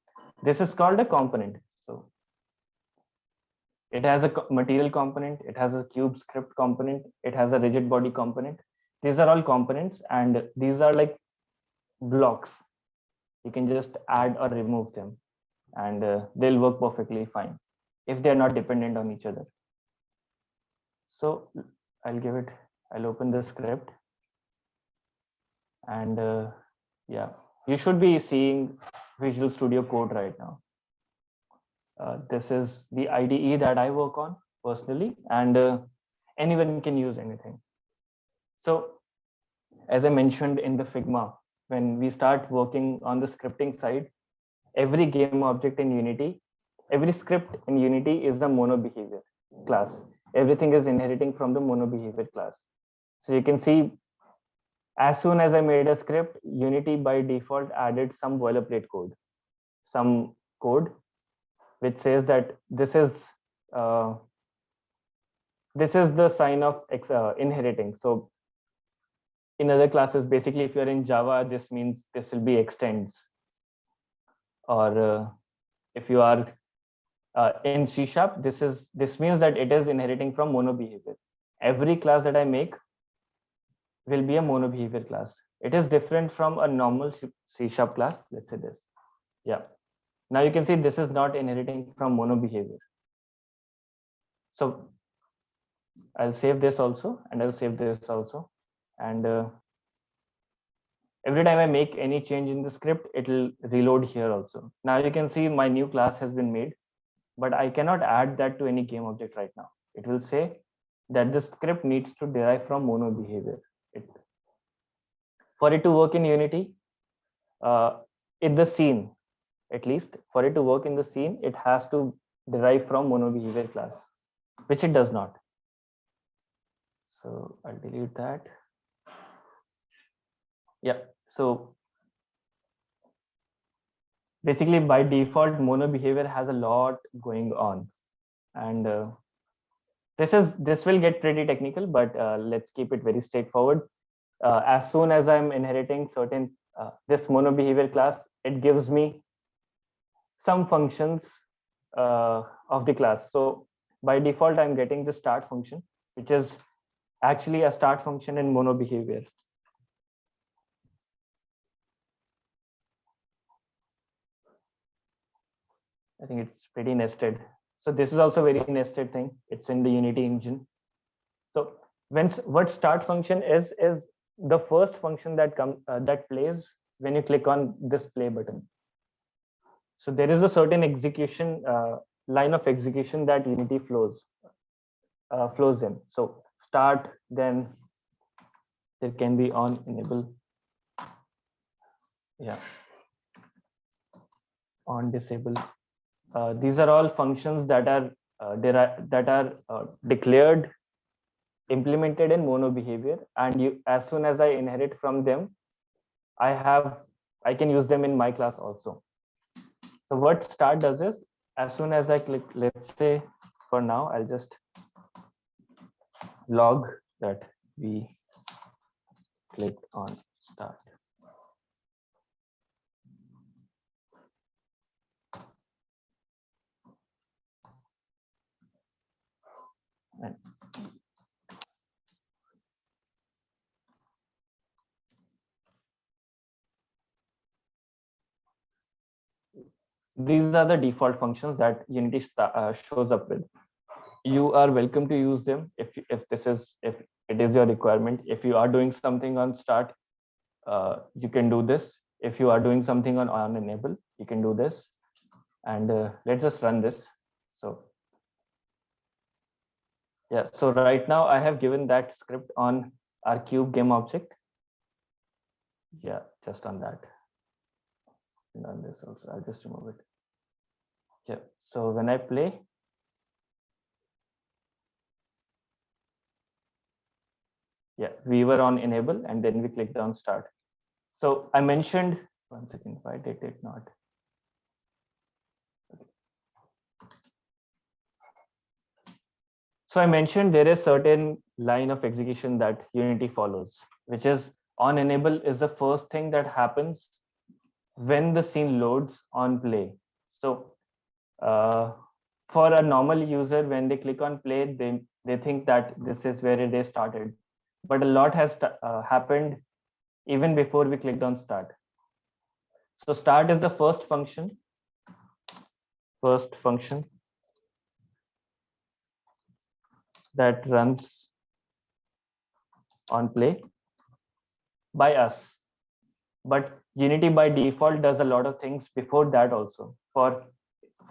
This is called a component. So it has a material component, it has a cube script component, it has a rigid body component. These are all components, and these are like blocks. You can just add or remove them, and they'll work perfectly fine if they're not dependent on each other. So I'll open the script, and yeah, you should be seeing Visual Studio Code right now. This is the IDE that I work on personally, and anyone can use anything. So as I mentioned in the Figma, when we start working on the scripting side, every game object in Unity, every script in Unity is the mono behavior class. Everything is inheriting from the mono behavior class. So you can see, as soon as I made a script, Unity by default added some boilerplate code, some code which says that this is the sign of inheriting. So in other classes, basically, if you're in Java, this means this will be extends. Or if you are in C#, this means that it is inheriting from mono behavior. Every class that I make will be a mono behavior class. It is different from a normal C# class. Let's say this. Yeah. Now you can see this is not inheriting from mono behavior. So I'll save this also, and I'll save this also. And every time I make any change in the script, it'll reload here also. Now you can see my new class has been made, but I cannot add that to any game object right now. It will say that the script needs to derive from mono behavior. For it to work in Unity, in the scene, at least for it to work in the scene, it has to derive from mono behavior class, which it does not. So I'll delete that. Yeah, so basically by default, mono behavior has a lot going on, and this will get pretty technical, but let's keep it very straightforward. As soon as I'm inheriting certain this mono behavior class, it gives me some functions of the class. So by default, I'm getting the start function, which is actually a start function in mono behavior. I think it's pretty nested. So this is also a very nested thing. It's in the Unity engine. So what start function is the first function that plays when you click on this play button. So there is a certain execution line of execution that Unity flows in. So start, then there can be on, enable, yeah, on, disable. These are all functions that are declared, implemented in mono behavior, and as soon as I inherit from them, I can use them in my class also. So what start does is, as soon as I click, let's say for now, I'll just log that we clicked on start. And these are the default functions that Unity shows up with. You are welcome to use them if it is your requirement. If you are doing something on start, you can do this. If you are doing something on enable, you can do this. And let's just run this. So yeah, so right now I have given that script on our cube game object. Yeah, just on that. And on this also, I'll just remove it. Yeah, so when I play, yeah, we were on enable and then we clicked on start. So I mentioned, one second, why did it not? So I mentioned there is certain line of execution that Unity follows, which is on enable is the first thing that happens when the scene loads on play. So for a normal user, when they click on play, they think that this is where they started. But a lot has happened even before we clicked on start. So start is the first function that runs on play by us. But Unity by default does a lot of things before that also for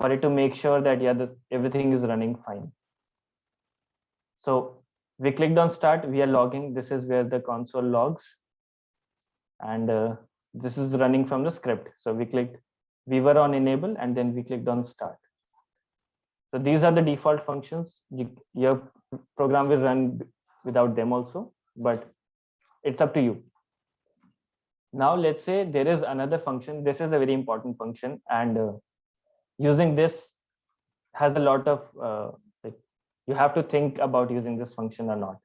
it to make sure that everything is running fine. So we clicked on start, we are logging. This is where the console logs, and this is running from the script. So we were on enable and then we clicked on start. So these are the default functions. Your program will run without them also, but it's up to you. Now let's say there is another function. This is a very important function, and using this has a lot of you have to think about using this function or not.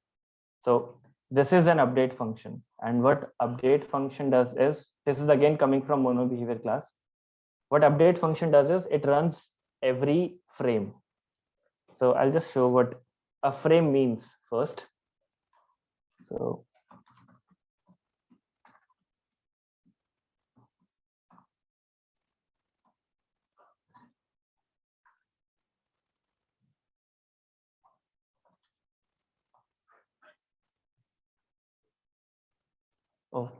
So this is an update function, and what update function does is, this is again coming from mono behavior class. What update function does is it runs every frame. So I'll just show what a frame means first. So oh,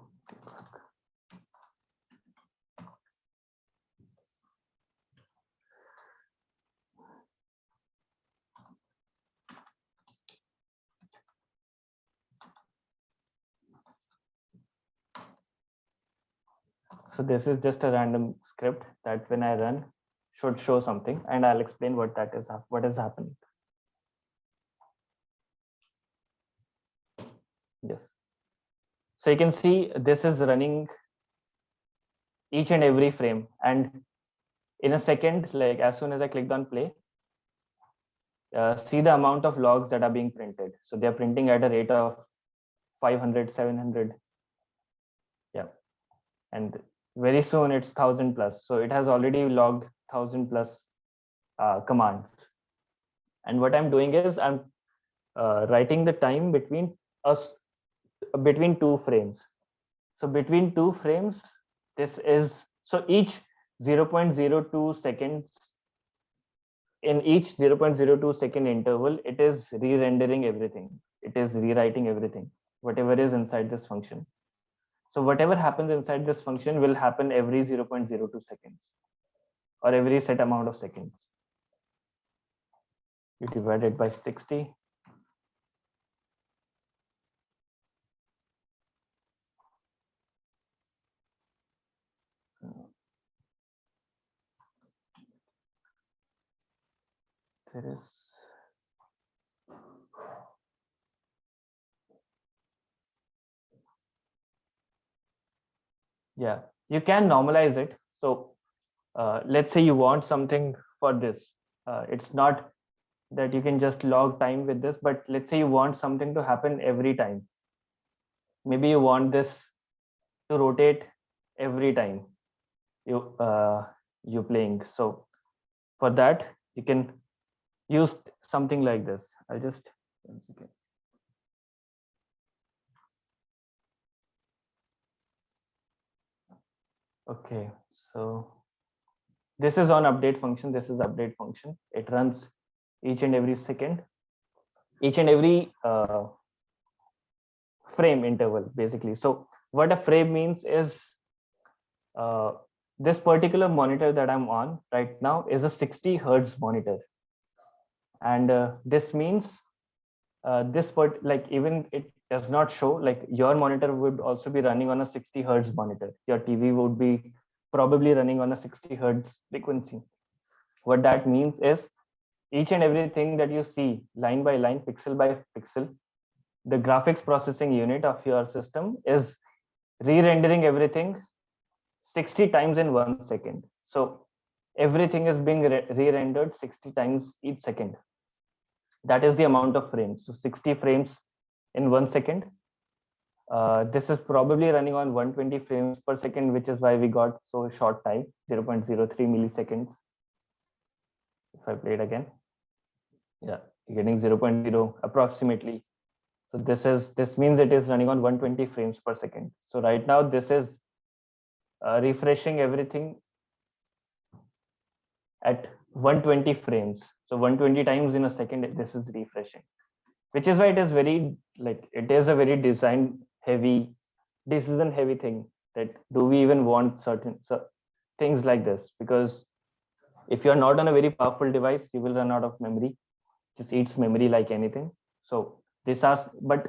so this is just a random script that when I run should show something, and I'll explain what is happening. Yes. So you can see this is running each and every frame, and in a second, like as soon as I clicked on play, see the amount of logs that are being printed. So they're printing at a rate of 500, 700. Yeah. And very soon it's 1000 plus. So it has already logged 1000 plus commands. And what I'm doing is I'm writing the time between two frames. So between two frames, this is, so each 0.02 seconds, in each 0.02 second interval, it is re-rendering everything. It is rewriting everything, whatever is inside this function. So whatever happens inside this function will happen every 0.02 seconds or every set amount of seconds. You divide it by 60. There is, yeah, you can normalize it. So let's say you want something for this. It's not that you can just log time with this, but let's say you want something to happen every time. Maybe you want this to rotate every time you playing. So for that, you can use something like this. I'll just, one second. Okay, so this is on update function. This is update function. It runs each and every second, each and every frame interval, basically. So what a frame means is this particular monitor that I'm on right now is a 60 hertz monitor. And this means like even it does not show, like your monitor would also be running on a 60 hertz monitor. Your TV would be probably running on a 60 hertz frequency. What that means is each and everything that you see line by line, pixel by pixel, the graphics processing unit of your system is re-rendering everything 60 times in 1 second. So everything is being re-rendered 60 times each second. That is the amount of frames. So 60 frames in 1 second. This is probably running on 120 frames per second, which is why we got so short time, 0.03 milliseconds. If I play it again, yeah, getting 0.0 approximately. So this means it is running on 120 frames per second. So right now this is refreshing everything at 120 frames. So 120 times in a second, this is refreshing, which is why it is very, like, it is a very design heavy, decision heavy thing, that do we even want certain things like this? Because if you're not on a very powerful device, you will run out of memory. Just eats memory like anything. So these are, but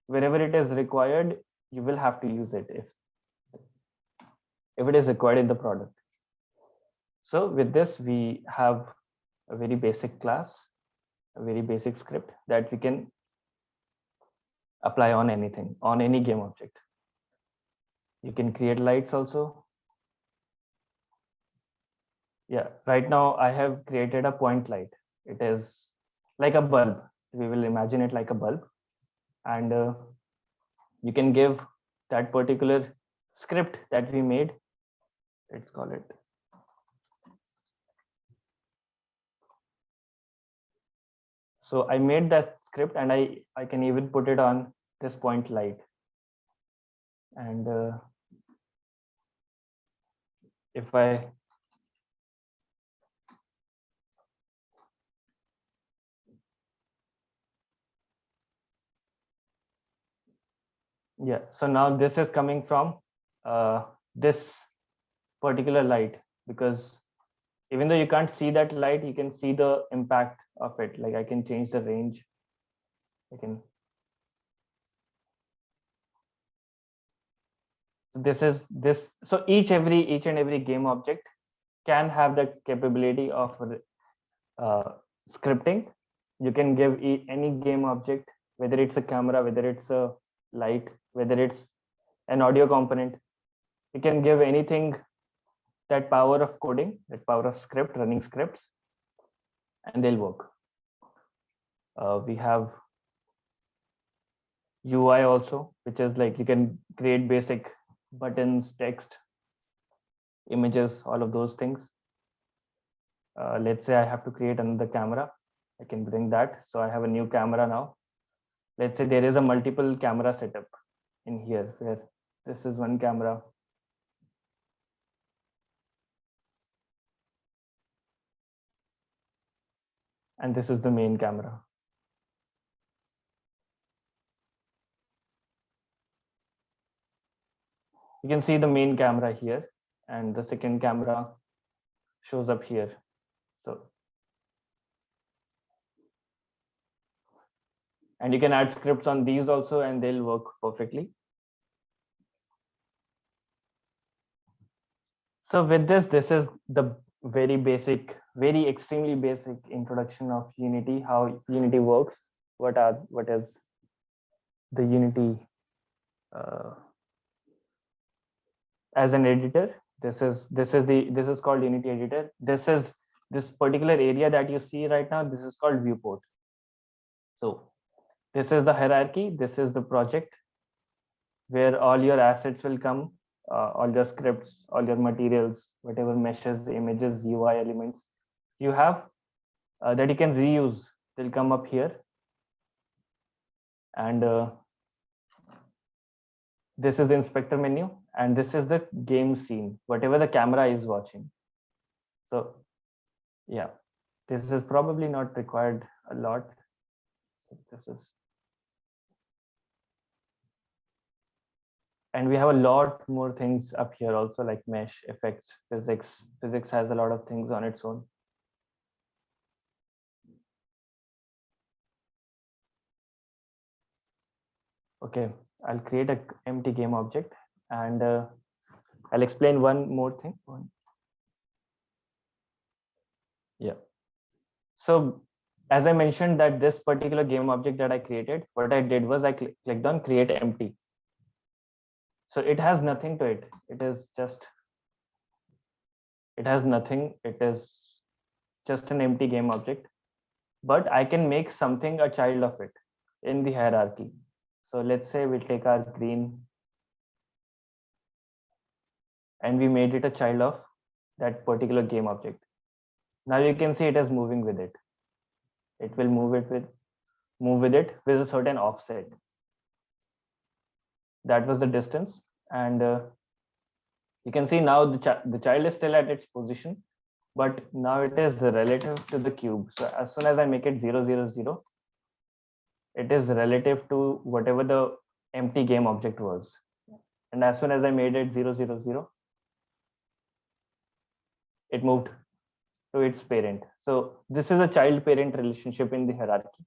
wherever it is required, you will have to use it if it is required in the product. So with this, we have a very basic class, a very basic script that we can apply on anything, on any game object. You can create lights also. Yeah, right now I have created a point light. It is like a bulb. We will imagine it like a bulb. And you can give that particular script that we made. Let's call it. So I made that script, and I can even put it on this point light. And if I yeah, so now this is coming from this particular light, because even though you can't see that light, you can see the impact of it. Like I can change the range. I can. This is this. So each and every game object can have the capability of scripting. You can give any game object, whether it's a camera, whether it's a light, whether it's an audio component. You can give anything that power of coding, that power of script, running scripts, and they'll work. We have UI also, which is like you can create basic buttons, text, images, all of those things. Let's say I have to create another camera. I can bring that. So I have a new camera now. Let's say there is a multiple camera setup in here, where this is one camera. And this is the main camera. You can see the main camera here, and the second camera shows up here. So, and you can add scripts on these also, and they'll work perfectly. So with this is the very basic, very extremely basic introduction of Unity, how Unity works, what is the Unity as an editor. This is called Unity editor. This is this particular area that you see right now, this is called viewport. So this is the hierarchy. This is the project where all your assets will come, all your scripts, all your materials, whatever meshes, images, UI elements you have that you can reuse, they'll come up here. And this is the inspector menu, and this is the game scene, whatever the camera is watching. So yeah, this is probably not required a lot. This is, and we have a lot more things up here also, like mesh, effects, physics. Physics has a lot of things on its own. Okay, I'll create an empty game object, and I'll explain one more thing. Yeah. So as I mentioned that this particular game object that I created, what I did was I clicked on create empty. So it has nothing to it. It is just, it has nothing. It is just an empty game object, but I can make something a child of it in the hierarchy. So let's say we'll take our green and we made it a child of that particular game object. Now you can see it is moving with it. It will move with it with a certain offset. That was the distance, and you can see now the child is still at its position, but now it is relative to the cube. So as soon as I make it 0, 0, 0, it is relative to whatever the empty game object was. And as soon as I made it 0, 0, 0, it moved to its parent. So this is a child-parent relationship in the hierarchy.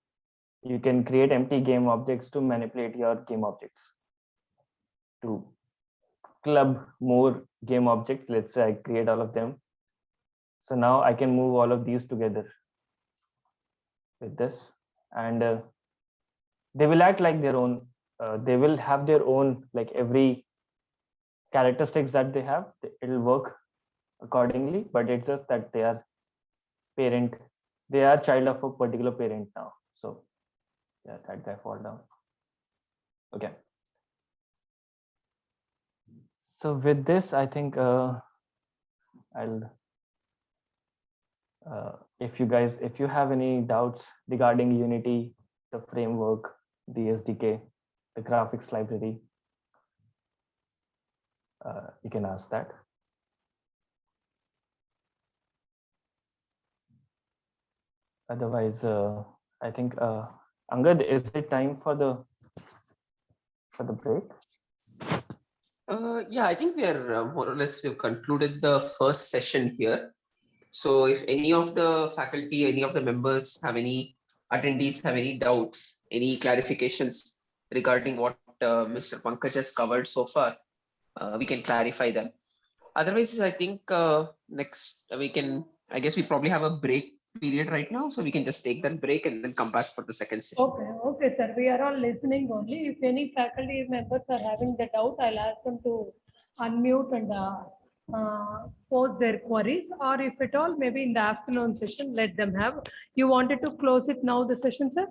You can create empty game objects to manipulate your game objects, to club more game objects. Let's say I create all of them. So now I can move all of these together with this, and they will act like their own. They will have their own, like every characteristics that they have, it'll work accordingly, but it's just that they are parent, they are child of a particular parent now. So yeah, that guy fall down. Okay. So with this, I think I'll, if you have any doubts regarding Unity, the framework, the SDK, the graphics library, you can ask that. Otherwise, I think Angad, is it time for the break? Yeah, I think we are more or less, we've concluded the first session here. So if any of the faculty, any of the members have any attendees have any doubts, any clarifications regarding what Mr. Pankaj has covered so far, we can clarify them. Otherwise, I think next we can, I guess we probably have a break period right now, so we can just take that break and then come back for the second session. Okay, sir. We are all listening only. If any faculty members are having the doubt, I'll ask them to unmute and pose their queries, or if at all, maybe in the afternoon session, let them have. You wanted to close it now, the session, sir?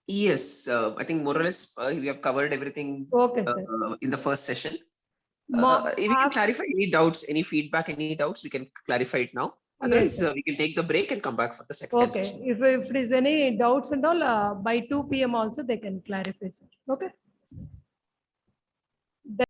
Yes, I think more or less we have covered everything Okay, sir. in the first session. If we can clarify any doubts, any feedback, any doubts, we can clarify it now. Otherwise, Yes, we can take the break and come back for the second okay. session. If there is any doubts and all, by 2 p.m. also they can clarify, sir. Okay.